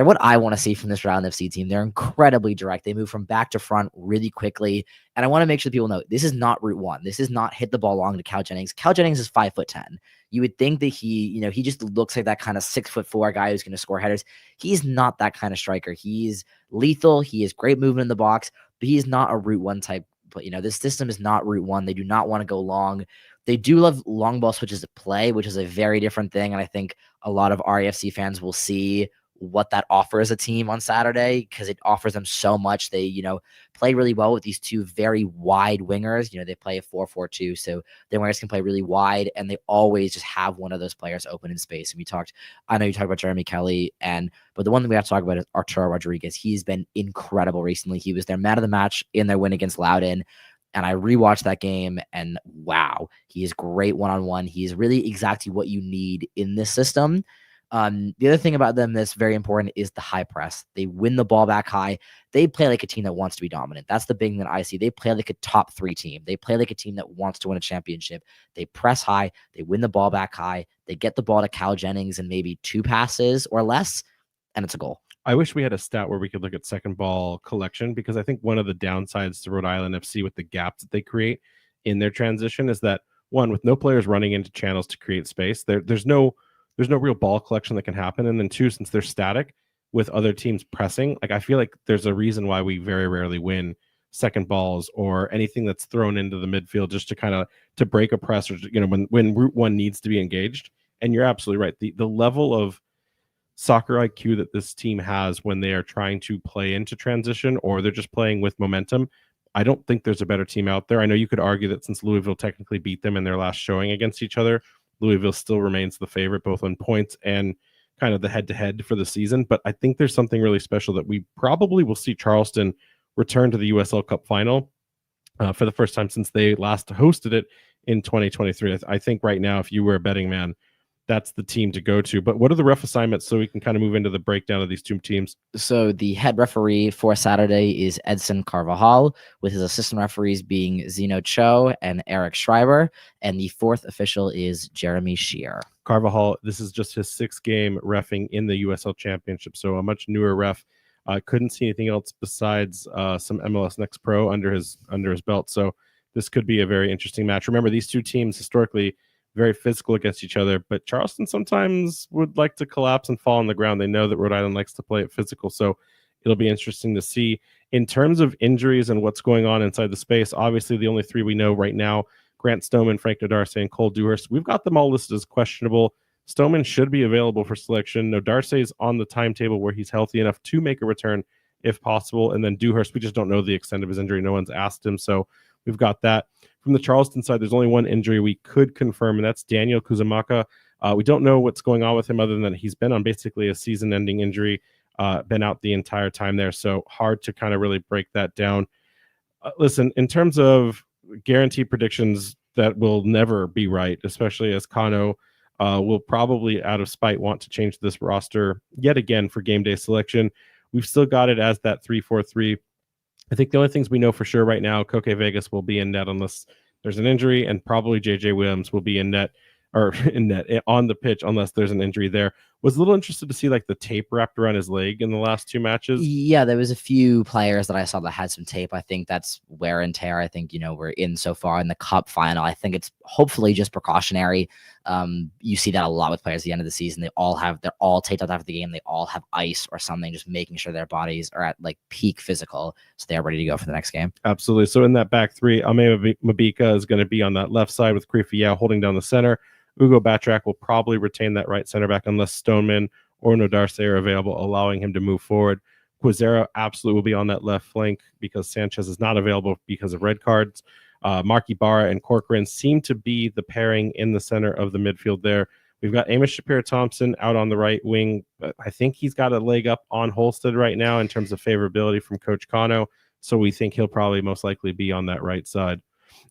They're what I want to see from this Rhode Island FC team. They're incredibly direct. They move from back to front really quickly. And I want to make sure people know this is not route one. This is not hit the ball long to Cal Jennings. Cal Jennings is 5'10". You would think that he just looks like that kind of 6'4" guy who's going to score headers. He's not that kind of striker. He's lethal. He has great movement in the box, but he's not a route one type. But this system is not route one. They do not want to go long. They do love long ball switches to play, which is a very different thing. And I think a lot of RIFC fans will see what that offers a team on Saturday, because it offers them so much. They, play really well with these two very wide wingers. They play a 4-4-2, so their wingers can play really wide, and they always just have one of those players open in space. And I know you talked about Jeremy Kelly, but the one that we have to talk about is Arturo Rodriguez. He's been incredible recently. He was their man of the match in their win against Loudoun. And I rewatched that game, and wow, he is great one-on-one. He's really exactly what you need in this system. The other thing about them that's very important is the high press. They win the ball back high. They play like a team that wants to be dominant. That's the big thing that I see. They play like a top 3 team. They play like a team that wants to win a championship. They press high. They win the ball back high. They get the ball to Cal Jennings in maybe 2 passes or less, and it's a goal. I wish we had a stat where we could look at second ball collection, because I think one of the downsides to Rhode Island FC with the gaps that they create in their transition is that, one, with no players running into channels to create space, there's no real ball collection that can happen. And then 2, since they're static with other teams pressing, like I feel like there's a reason why we very rarely win second balls or anything that's thrown into the midfield just to kind of to break a press, or when route one needs to be engaged. And you're absolutely right. The level of soccer IQ that this team has when they are trying to play into transition, or they're just playing with momentum, I don't think there's a better team out there. I know you could argue that since Louisville technically beat them in their last showing against each other, Louisville still remains the favorite, both on points and kind of the head-to-head for the season. But I think there's something really special that we probably will see Charleston return to the USL Cup final for the first time since they last hosted it in 2023. I think right now, if you were a betting man, that's the team to go to. But what are the ref assignments, so we can kind of move into the breakdown of these 2 teams? So the head referee for Saturday is Edson Carvajal, with his assistant referees being Zeno Cho and Eric Schreiber. And the 4th official is Jeremy Shear. Carvajal, this is just his 6th game reffing in the USL Championship, so a much newer ref. Couldn't see anything else besides some MLS Next Pro under his belt. So this could be a very interesting match. Remember, these 2 teams historically very physical against each other, but Charleston sometimes would like to collapse and fall on the ground. They know that Rhode Island likes to play it physical, so it'll be interesting to see. In terms of injuries and what's going on inside the space, obviously the only 3 we know right now, Grant Stoneman, Frank Nodarce, and Cole Dewhurst, we've got them all listed as questionable. Stoneman should be available for selection. Nodarce is on the timetable where he's healthy enough to make a return if possible, and then Dewhurst, we just don't know the extent of his injury. No one's asked him, so we've got that. From the Charleston side, there's only one injury we could confirm, and that's Daniel Kuzumaka. We don't know what's going on with him other than he's been on basically a season-ending injury, been out the entire time there, so hard to kind of really break that down. Listen, in terms of guaranteed predictions that will never be right, especially as Kano will probably, out of spite, want to change this roster yet again for game day selection. We've still got it as that 3-4-3. I think the only things we know for sure right now, Koke Vegas will be in net unless there's an injury, and probably JJ Williams will be in net on the pitch unless there's an injury there. Was a little interested to see like the tape wrapped around his leg in the last 2 matches. Yeah, there was a few players that I saw that had some tape. I think that's wear and tear. I think, we're in so far in the cup final. I think it's hopefully just precautionary. You see that a lot with players at the end of the season. They're all taped out after the game. They all have ice or something, just making sure their bodies are at like peak physical, so they're ready to go for the next game. Absolutely. So in that back 3, Ame Mabika is going to be on that left side with Krifa Yao holding down the center. Ugo Batrak will probably retain that right center back unless Stoneman or Nodarce are available, allowing him to move forward. Quizera absolutely will be on that left flank because Sanchez is not available because of red cards. Mark Ibarra and Corcoran seem to be the pairing in the center of the midfield there. We've got Amos Shapiro-Thompson out on the right wing. I think he's got a leg up on Holstead right now in terms of favorability from Coach Kano, so we think he'll probably most likely be on that right side.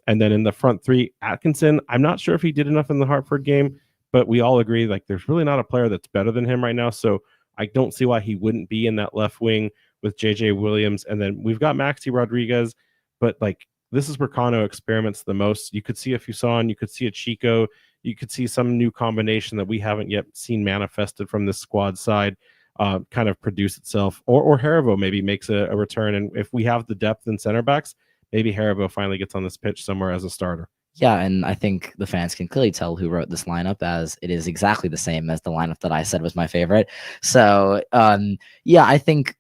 And then in the front 3, Atkinson, I'm not sure if he did enough in the Hartford game, but we all agree like there's really not a player that's better than him right now, so I don't see why he wouldn't be in that left wing with JJ Williams. And then we've got Maxi Rodriguez, but like this is where Kano experiments the most. You could see a Fuson, you could see a Chico, you could see some new combination that we haven't yet seen manifested from this squad side. kind of produce itself, or Haribo maybe makes a return. And if we have the depth in center backs, maybe Haribo finally gets on this pitch somewhere as a starter. Yeah, and I think the fans can clearly tell who wrote this lineup, as it is exactly the same as the lineup that I said was my favorite. So, yeah, I think,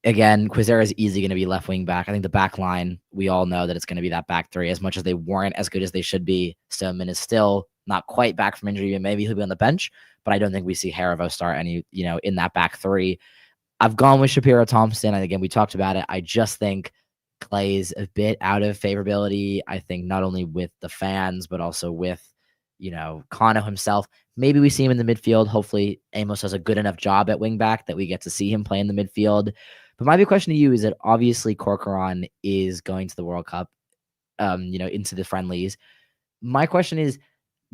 again, Quizera is easily going to be left wing back. I think the back line, we all know that it's going to be that back three. As much as they weren't as good as they should be, Stoneman is still not quite back from injury, and maybe he'll be on the bench, but I don't think we see Haribo start any, in that back three. I've gone with Shapiro Thompson. And again, we talked about it. I just think Clay's a bit out of favorability. I think not only with the fans, but also with, Kano himself. Maybe we see him in the midfield. Hopefully Amos does a good enough job at wing back that we get to see him play in the midfield. But my big question to you is that obviously Corcoran is going to the World Cup, into the friendlies. My question is,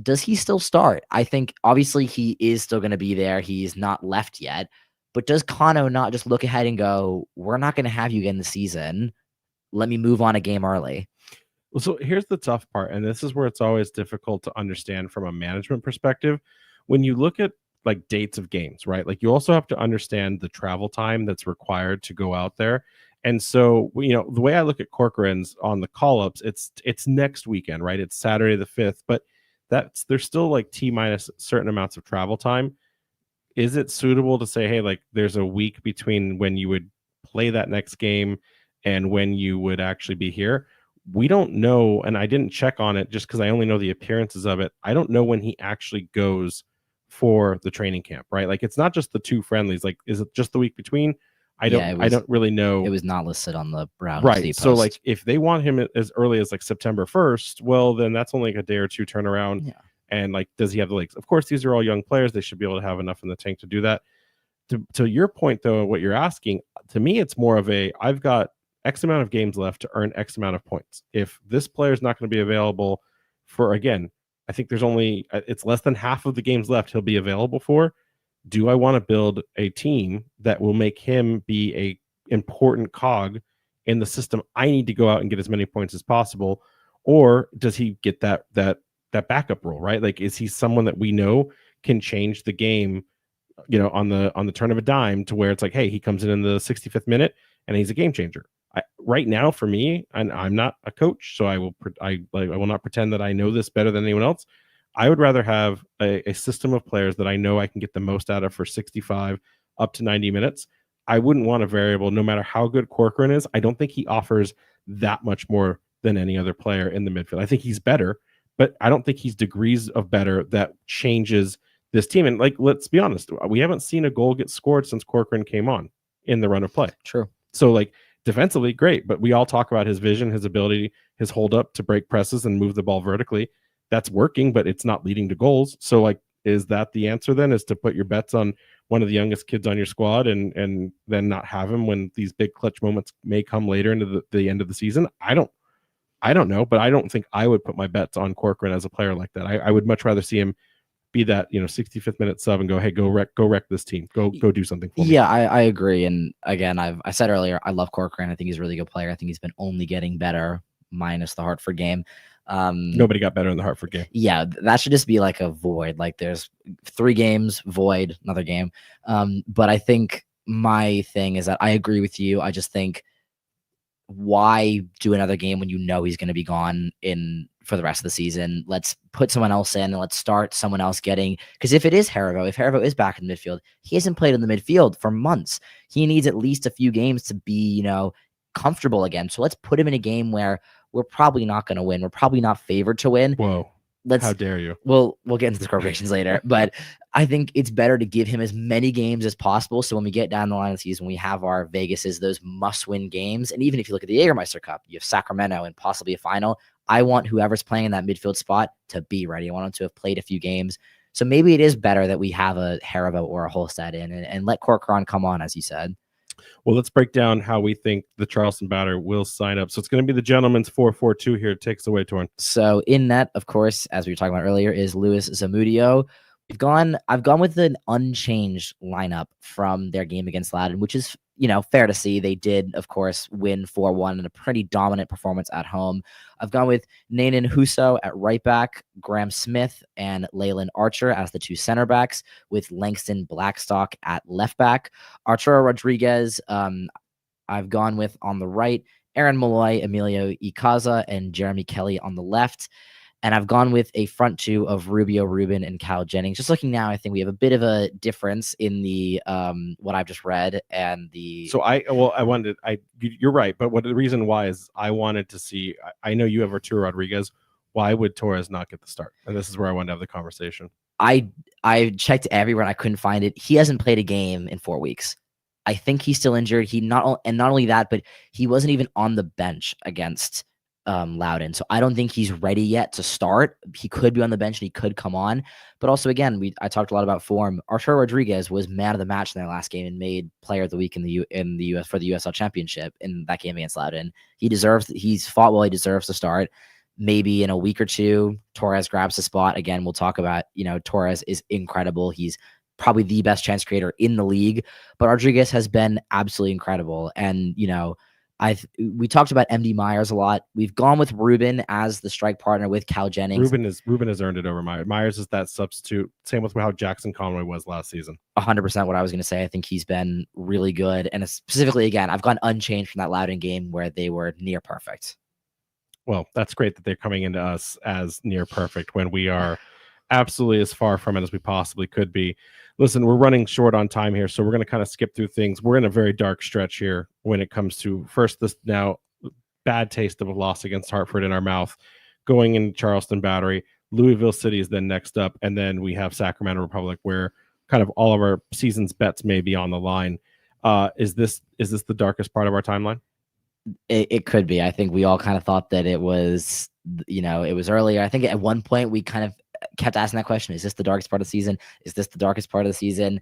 does he still start? I think obviously he is still going to be there. He's not left yet. But does Kano not just look ahead and go, we're not going to have you again this season. Let me move on a game early? Well, so here's the tough part, and this is where it's always difficult to understand from a management perspective. When you look at like dates of games, right? Like you also have to understand the travel time that's required to go out there. And so, the way I look at Corcoran's on the call-ups, it's next weekend, right? It's Saturday the 5th, but there's still like T-minus certain amounts of travel time. Is it suitable to say, hey, like there's a week between when you would play that next game and when you would actually be here? We don't know, and I didn't check on it just because I only know the appearances of it. I don't know when he actually goes for the training camp, right? Like it's not just the two friendlies. Like, is it just the week between? I don't really know. It was not listed on the Brown right. post. So like if they want him as early as like September 1st, well, then that's only like a day or two turnaround. Yeah. And like, does he have the legs? Of course, these are all young players. They should be able to have enough in the tank to do that. To your point, though, what you're asking, to me, it's more of I've got X amount of games left to earn X amount of points. If this player is not going to be available for, again, I think it's less than half of the games left he'll be available for. Do I want to build a team that will make him be a important cog in the system? I need to go out and get as many points as possible. Or does he get that backup role, right? Like, is he someone that we know can change the game, on the turn of a dime, to where it's like, hey, he comes in the 65th minute and he's a game changer. Right now, for me, and I'm not a coach, so I will not pretend that I know this better than anyone else. I would rather have a system of players that I know I can get the most out of for 65 up to 90 minutes. I wouldn't want a variable, no matter how good Corcoran is. I don't think he offers that much more than any other player in the midfield. I think he's better, but I don't think he's degrees of better that changes this team. And like, let's be honest, we haven't seen a goal get scored since Corcoran came on in the run of play. True. So like defensively, great, but we all talk about his vision, his ability, his hold up to break presses and move the ball vertically. That's working, but it's not leading to goals. So like, is that the answer then, is to put your bets on one of the youngest kids on your squad and then not have him when these big clutch moments may come later into the end of the season? I don't know, but I don't think I would put my bets on Corcoran as a player like that. I would much rather see him be that 65th minute sub and go, hey, go wreck this team, go do something for me. Yeah, I agree. And again, I said earlier, I love Corcoran. I think he's a really good player. I think he's been only getting better, minus the Hartford game. Nobody got better in the Hartford game. Yeah, that should just be like a void. Like there's 3 games, void, another game. But I think my thing is that I agree with you. I just think, why do another game when you know he's going to be gone for the rest of the season? Let's put someone else in and let's start someone else getting, because if Haribo is back in the midfield, he hasn't played in the midfield for months. He needs at least a few games to be, comfortable again. So let's put him in a game where we're probably not going to win. We're probably not favored to win. Whoa. How dare you? We'll get into the corporations later, but I think it's better to give him as many games as possible. So when we get down the line of the season, we have our Vegases, those must-win games. And even if you look at the Jägermeister Cup, you have Sacramento and possibly a final. I want whoever's playing in that midfield spot to be ready. I want them to have played a few games. So maybe it is better that we have a Haribo or a Holstead in and let Corcoran come on, as you said. Well, let's break down how we think the Charleston batter will sign up. So it's going to be the gentleman's 4-4-2 here. It takes away, Torn. So in net, of course, as we were talking about earlier, is Luis Zamudio. I've gone with an unchanged lineup from their game against Loudoun, which is, fair to see. They did, of course, win 4-1 in a pretty dominant performance at home. I've gone with Nanan Huso at right back, Graham Smith and Leyland Archer as the two center backs, with Langston Blackstock at left back. Arturo Rodriguez, I've gone with on the right, Aaron Malloy, Emilio Icaza, and Jeremy Kelly on the left. And I've gone with a front two of Rubio Rubin and Kyle Jennings. Just looking now, I think we have a bit of a difference in the what I've just read and the. So you're right, but the reason why is I wanted to see. I know you have Arturo Rodriguez. Why would Torres not get the start? And this is where I wanted to have the conversation. I checked everywhere and I couldn't find it. He hasn't played a game in 4 weeks. I think he's still injured. Not only that, but he wasn't even on the bench against Loudoun. So I don't think he's ready yet to start. He could be on the bench and he could come on. But also, again, I talked a lot about form. Arturo Rodriguez was man of the match in their last game and made player of the week in the US for the USL Championship in that game against Loudoun. He's fought well. He deserves to start. Maybe in a week or two, Torres grabs the spot. Again, we'll talk about, Torres is incredible. He's probably the best chance creator in the league, but Rodriguez has been absolutely incredible. And, we talked about MD Myers a lot. We've gone with Ruben as the strike partner with Cal Jennings. Ruben has earned it over Myers. Myers is that substitute. Same with how Jackson Conway was last season. 100% what I was going to say. I think he's been really good. And specifically, again, I've gone unchanged from that Loudoun game where they were near perfect. Well, that's great that they're coming into us as near perfect when we are absolutely as far from it as we possibly could be. Listen, we're running short on time here, so we're going to kind of skip through things. We're in a very dark stretch here when it comes to first this now bad taste of a loss against Hartford in our mouth, going into Charleston Battery. Louisville City is then next up, and then we have Sacramento Republic, where kind of all of our season's bets may be on the line. Is this the darkest part of our timeline? It could be. I think we all kind of thought that it was, it was earlier. I think at one point we kind of kept asking that question: is this the darkest part of the season? Is this the darkest part of the season?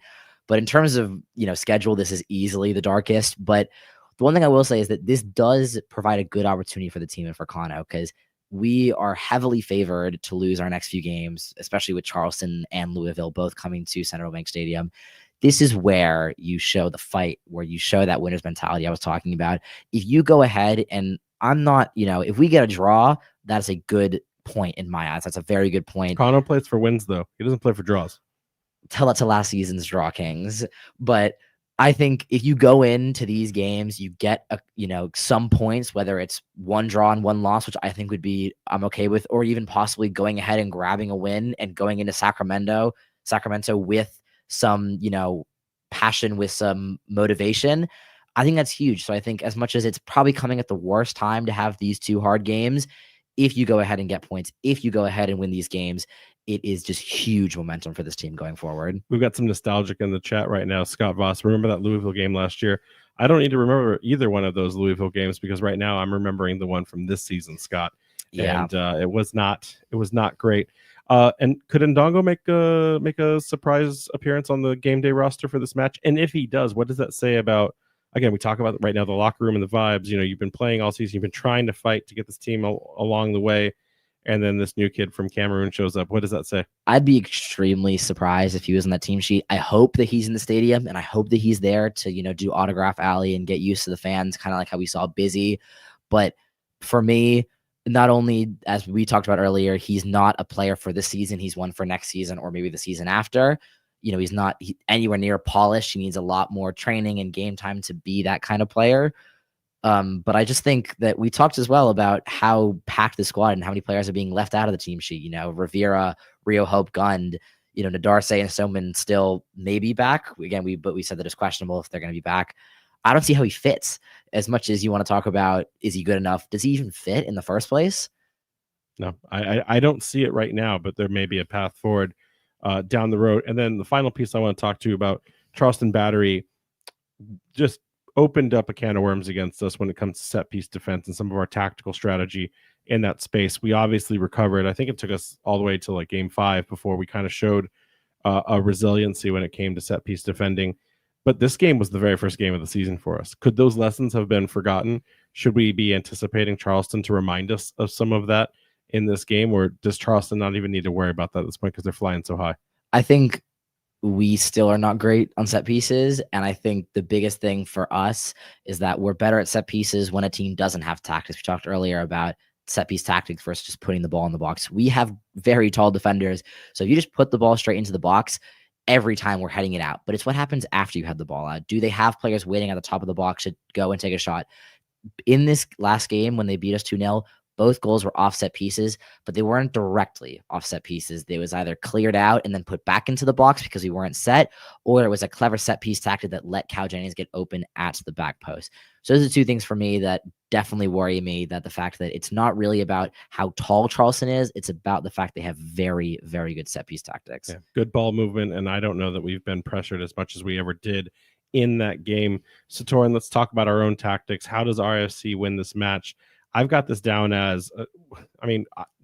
But in terms of, schedule, this is easily the darkest. But the one thing I will say is that this does provide a good opportunity for the team and for Kano, because we are heavily favored to lose our next few games, especially with Charleston and Louisville both coming to Central Bank Stadium. This is where you show the fight, where you show that winner's mentality I was talking about. If you go ahead, and I'm not, if we get a draw, that's a good point in my eyes. That's a very good point. Kano plays for wins, though. He doesn't play for draws. Tell that to last season's Draw Kings. But I think if you go into these games, you get some points, whether it's one draw and one loss, which I think I'm okay with, or even possibly going ahead and grabbing a win and going into Sacramento with some, passion, with some motivation. I think that's huge. So I think as much as it's probably coming at the worst time to have these two hard games, if you go ahead and get points, if you go ahead and win these games, it is just huge momentum for this team going forward. We've got some nostalgic in the chat right now. Scott Voss, remember that Louisville game last year? I don't need to remember either one of those Louisville games, because right now I'm remembering the one from this season, Scott. Yeah. And it was not great. And could Ndongo make a surprise appearance on the game day roster for this match? And if he does, what does that say about, again, we talk about right now the locker room and the vibes. You've been playing all season, you've been trying to fight to get this team along the way, and then this new kid from Cameroon shows up. What does that say? I'd be extremely surprised if he was on that team sheet. I hope that he's in the stadium, and I hope that he's there to do autograph alley and get used to the fans, kind of like how we saw Busy. But for me, not only, as we talked about earlier, he's not a player for this season. He's one for next season or maybe the season after. He's not anywhere near polished. He needs a lot more training and game time to be that kind of player. But I just think that we talked as well about how packed the squad and how many players are being left out of the team sheet. Rivera, Rio Hope, Gund, Nadarse and Stoneman still may be back. Again, we said that it's questionable if they're going to be back. I don't see how he fits. As much as you want to talk about, is he good enough? Does he even fit in the first place? No, I don't see it right now, but there may be a path forward down the road. And then the final piece I want to talk to you about, Charleston Battery just opened up a can of worms against us when it comes to set piece defense and some of our tactical strategy in that space. We obviously recovered. I think it took us all the way to like game 5 before we kind of showed a resiliency when it came to set piece defending. But this game was the very first game of the season for us. Could those lessons have been forgotten? Should we be anticipating Charleston to remind us of some of that in this game, or does Charleston not even need to worry about that at this point because they're flying so high? I think we still are not great on set pieces. And I think the biggest thing for us is that we're better at set pieces when a team doesn't have tactics. We talked earlier about set piece tactics versus just putting the ball in the box. We have very tall defenders. So if you just put the ball straight into the box, every time we're heading it out. But it's what happens after you have the ball out. Do they have players waiting at the top of the box to go and take a shot? In this last game, when they beat us 2-0, both goals were offset pieces, but they weren't directly offset pieces. They was either cleared out and then put back into the box because we weren't set, or it was a clever set piece tactic that let Cal Jennings get open at the back post. So those are two things for me that definitely worry me, that the fact that it's not really about how tall Charleston is. It's about the fact they have very, very good set piece tactics. Yeah, good ball movement, and I don't know that we've been pressured as much as we ever did in that game. So, Torin, let's talk about our own tactics. How does RIFC win this match? I've got this down as,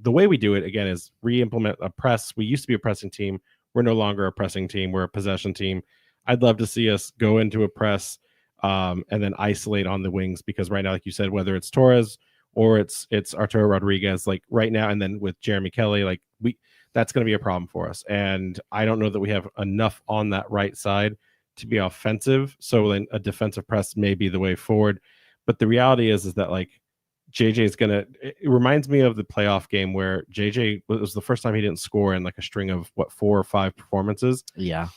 the way we do it, again, is re-implement a press. We used to be a pressing team. We're no longer a pressing team. We're a possession team. I'd love to see us go into a press and then isolate on the wings, because right now, like you said, whether it's Torres or it's Arturo Rodriguez, like right now, and then with Jeremy Kelly, like that's going to be a problem for us. And I don't know that we have enough on that right side to be offensive. So then a defensive press may be the way forward. But the reality is that like JJ is going to, it reminds me of the playoff game where JJ was the first time he didn't score in like a string of 4 or 5 performances. Yeah.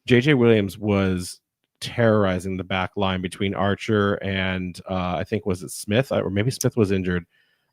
JJ Williams was terrorizing the back line between Archer and I think was it Smith, or maybe Smith was injured.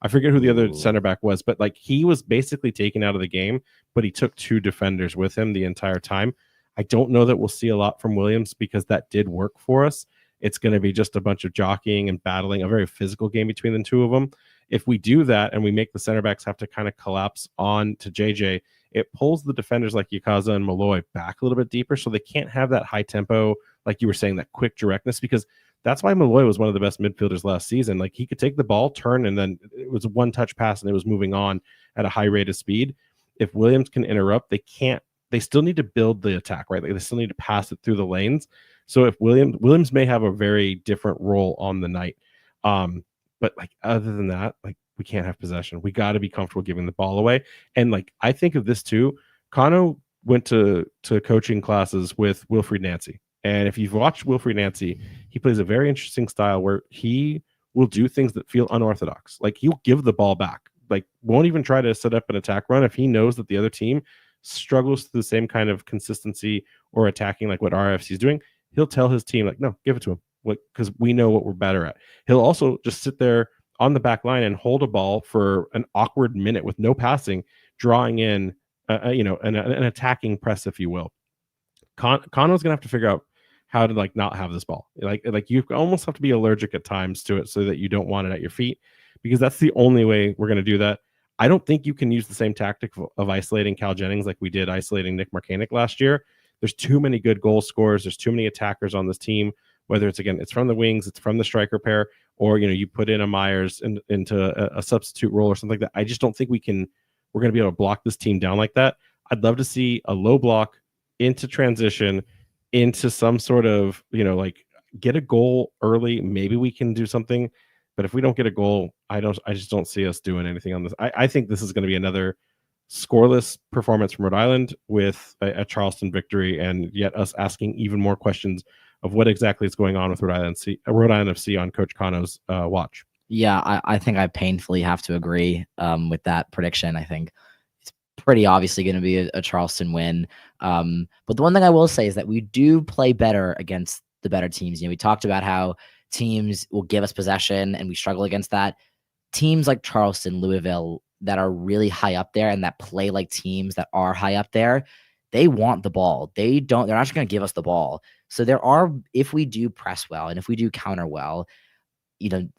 I forget who the other center back was, but like he was basically taken out of the game, but he took 2 defenders with him the entire time. I don't know that we'll see a lot from Williams because that did work for us. It's going to be just a bunch of jockeying and battling, a very physical game between the two of them. If we do that and we make the center backs have to kind of collapse on to JJ, it pulls the defenders like Yukaza and Malloy back a little bit deeper, so they can't have that high tempo, like you were saying, that quick directness, because that's why Malloy was one of the best midfielders last season. Like he could take the ball, turn, and then it was a one-touch pass and it was moving on at a high rate of speed. If Williams can interrupt, they still need to build the attack, right? Like they still need to pass it through the lanes. So if Williams may have a very different role on the night. But like other than that, like we can't have possession. We got to be comfortable giving the ball away. And like I think of this too, Kano went to coaching classes with Wilfried Nancy. And if you've watched Wilfried Nancy, he plays a very interesting style where he will do things that feel unorthodox. Like he'll give the ball back, like won't even try to set up an attack run if he knows that the other team struggles to the same kind of consistency or attacking like what RFC is doing. He'll tell his team, like, no, give it to him, because we know what we're better at. He'll also just sit there on the back line and hold a ball for an awkward minute with no passing, drawing in, an attacking press, if you will. Kano's gonna have to figure out how to like not have this ball. Like you almost have to be allergic at times to it so that you don't want it at your feet, because that's the only way we're gonna do that. I don't think you can use the same tactic of isolating Cal Jennings like we did isolating Nick Marcanic last year. There's too many good goal scorers. There's too many attackers on this team, whether it's from the wings, it's from the striker pair, or, you put in a Myers into a substitute role or something like that. I just don't think we're going to be able to block this team down like that. I'd love to see a low block into transition, into some sort of, like get a goal early. Maybe we can do something, but if we don't get a goal, I just don't see us doing anything on this. I think this is going to be another scoreless performance from Rhode Island with a Charleston victory, and yet us asking even more questions of what exactly is going on with Rhode Island FC on Coach Kano's watch. Yeah, I think I painfully have to agree with that prediction. I think it's pretty obviously going to be a Charleston win. But the one thing I will say is that we do play better against the better teams. We talked about how teams will give us possession and we struggle against that. Teams like Charleston, Louisville, that are really high up there and that play like teams that are high up there, they want the ball. They're not just going to give us the ball. So if we do press well and if we do counter well,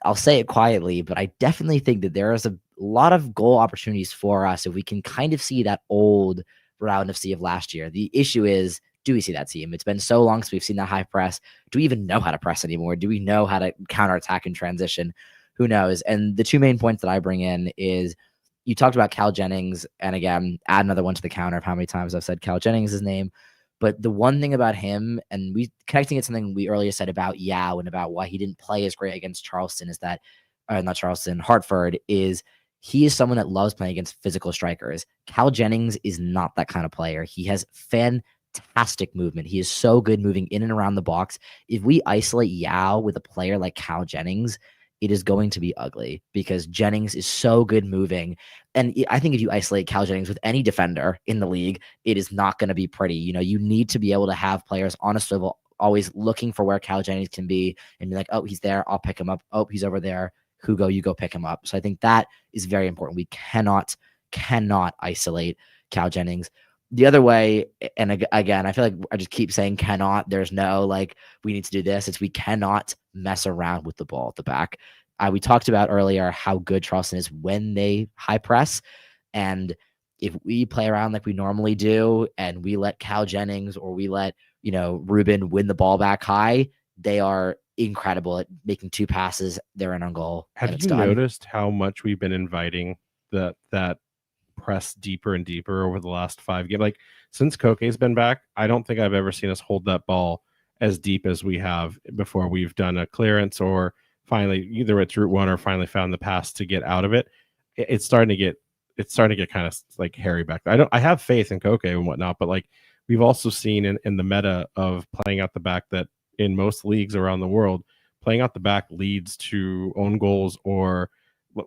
I'll say it quietly, but I definitely think that there is a lot of goal opportunities for us if we can kind of see that old Rhode Island FC of last year. The issue is, do we see that team? It's been so long since we've seen that high press. Do we even know how to press anymore? Do we know how to counterattack and transition? Who knows? And the two main points that I bring in is, you talked about Cal Jennings, and again, add another one to the counter of how many times I've said Cal Jennings' name. But the one thing about him, and we connecting it to something we earlier said about Yao and about why he didn't play as great against Charleston, is that, not Charleston, Hartford, is he is someone that loves playing against physical strikers. Cal Jennings is not that kind of player. He has fantastic movement. He is so good moving in and around the box. If we isolate Yao with a player like Cal Jennings, it is going to be ugly because Jennings is so good moving. And I think if you isolate Cal Jennings with any defender in the league, it is not going to be pretty. You need to be able to have players on a swivel, always looking for where Cal Jennings can be and be like, oh, he's there, I'll pick him up. Oh, he's over there. Hugo, you go pick him up. So I think that is very important. We cannot isolate Cal Jennings. The other way, and again, I feel like I just keep saying cannot. There's no like we need to do this. It's we cannot mess around with the ball at the back. We talked about earlier how good Charleston is when they high press, and if we play around like we normally do, and we let Cal Jennings or we let Ruben win the ball back high, they are incredible at making 2 passes. They're in on goal. Have you noticed how much we've been inviting that press deeper and deeper over the last 5 games? Like since Koke's been back, I don't think I've ever seen us hold that ball as deep as we have before we've done a clearance or finally either it's route one or finally found the pass to get out of it. It's starting to get kind of like hairy back there. I have faith in Koke and whatnot, but like we've also seen in the meta of playing out the back that in most leagues around the world, playing out the back leads to own goals or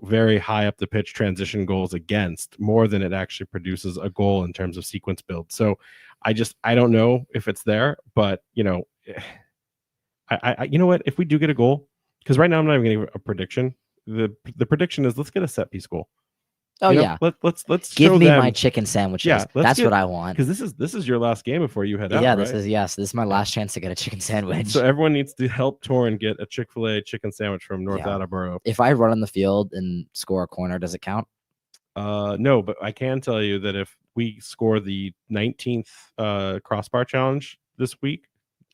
very high up the pitch transition goals against more than it actually produces a goal in terms of sequence build. So I don't know if it's there, but I you know what, if we do get a goal, because right now I'm not even getting a prediction. The prediction is let's get a set piece goal. Oh yeah, let's give me them, my chicken sandwiches. Yeah, that's what I want. Because this is your last game before you head out. Yeah, right? This is my last chance to get a chicken sandwich. So everyone needs to help Torrin get a Chick-fil-A chicken sandwich from North Attleboro. If I run on the field and score a corner, does it count? No, but I can tell you that if we score the 19th crossbar challenge this week,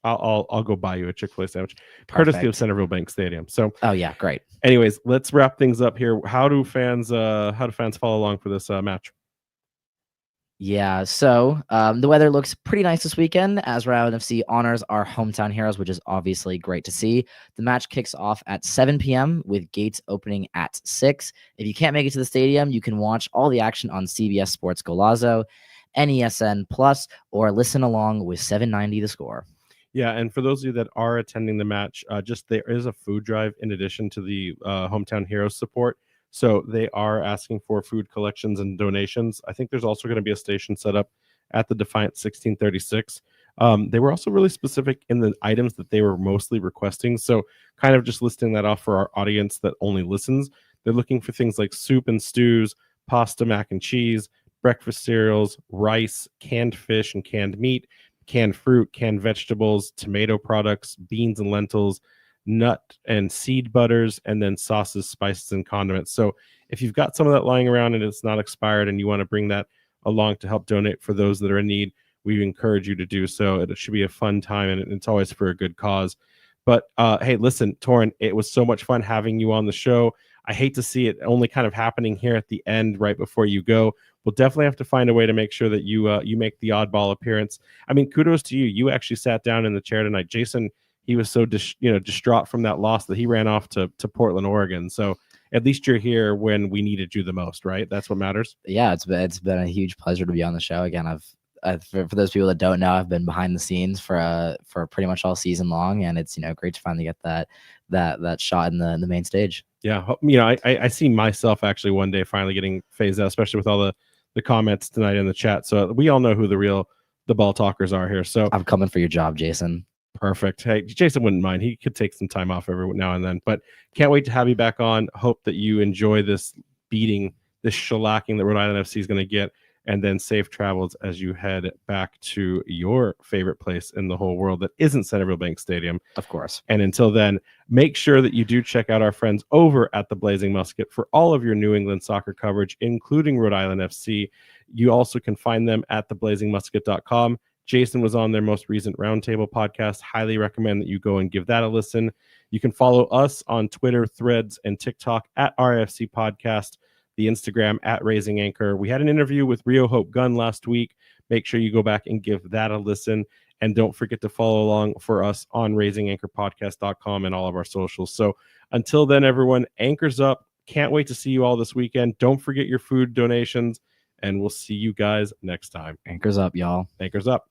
I'll go buy you a Chick-fil-A sandwich, courtesy of Centerville Bank Stadium. So, oh yeah, great. Anyways, let's wrap things up here. How do fans follow along for this match? Yeah, so the weather looks pretty nice this weekend as Rhode Island FC honors our hometown heroes, which is obviously great to see. The match kicks off at 7 p.m. with gates opening at 6. If you can't make it to the stadium, you can watch all the action on CBS Sports Golazo, NESN Plus, or listen along with 790 The Score. Yeah, and for those of you that are attending the match, there is a food drive in addition to the Hometown Heroes support. So they are asking for food collections and donations. I think there's also going to be a station set up at the Defiant 1636. They were also really specific in the items that they were mostly requesting. So kind of just listing that off for our audience that only listens. They're looking for things like soup and stews, pasta, mac and cheese, breakfast cereals, rice, canned fish and canned meat, canned fruit, canned vegetables, tomato products, beans and lentils, nut and seed butters, and then sauces, spices, and condiments. So if you've got some of that lying around and it's not expired and you want to bring that along to help donate for those that are in need, we encourage you to do so. It should be a fun time, and it's always for a good cause. But hey, listen, Torrin, it was so much fun having you on the show. I hate to see it only kind of happening here at the end right before you go. We'll definitely have to find a way to make sure that you make the oddball appearance. I mean, kudos to you. You actually sat down in the chair tonight. Jason, he was so distraught from that loss that he ran off to Portland, Oregon. So at least you're here when we needed you the most, right? That's what matters. Yeah, it's been a huge pleasure to be on the show again. For those people that don't know, I've been behind the scenes for pretty much all season long, and it's great to finally get that shot in the main stage. Yeah, I see myself actually one day finally getting phased out, especially with all the comments tonight in the chat. So we all know who the ball talkers are here. So I'm coming for your job, Jason. Perfect. Hey, Jason wouldn't mind. He could take some time off every now and then, but can't wait to have you back on. Hope that you enjoy this beating, this shellacking that Rhode Island FC is going to get, and then safe travels as you head back to your favorite place in the whole world that isn't Centerville Bank Stadium. Of course. And until then, make sure that you do check out our friends over at the Blazing Musket for all of your New England soccer coverage, including Rhode Island FC. You also can find them at theblazingmusket.com. Jason was on their most recent Roundtable podcast. Highly recommend that you go and give that a listen. You can follow us on Twitter, Threads, and TikTok at RIFC Podcast, the Instagram at Raising Anchor. We had an interview with Rio Hope Gunn last week. Make sure you go back and give that a listen. And don't forget to follow along for us on raisinganchorpodcast.com and all of our socials. So until then, everyone, anchors up, Can't wait to see you all this weekend. Don't forget your food donations, and we'll see you guys next time. Anchors up, y'all. Anchors up.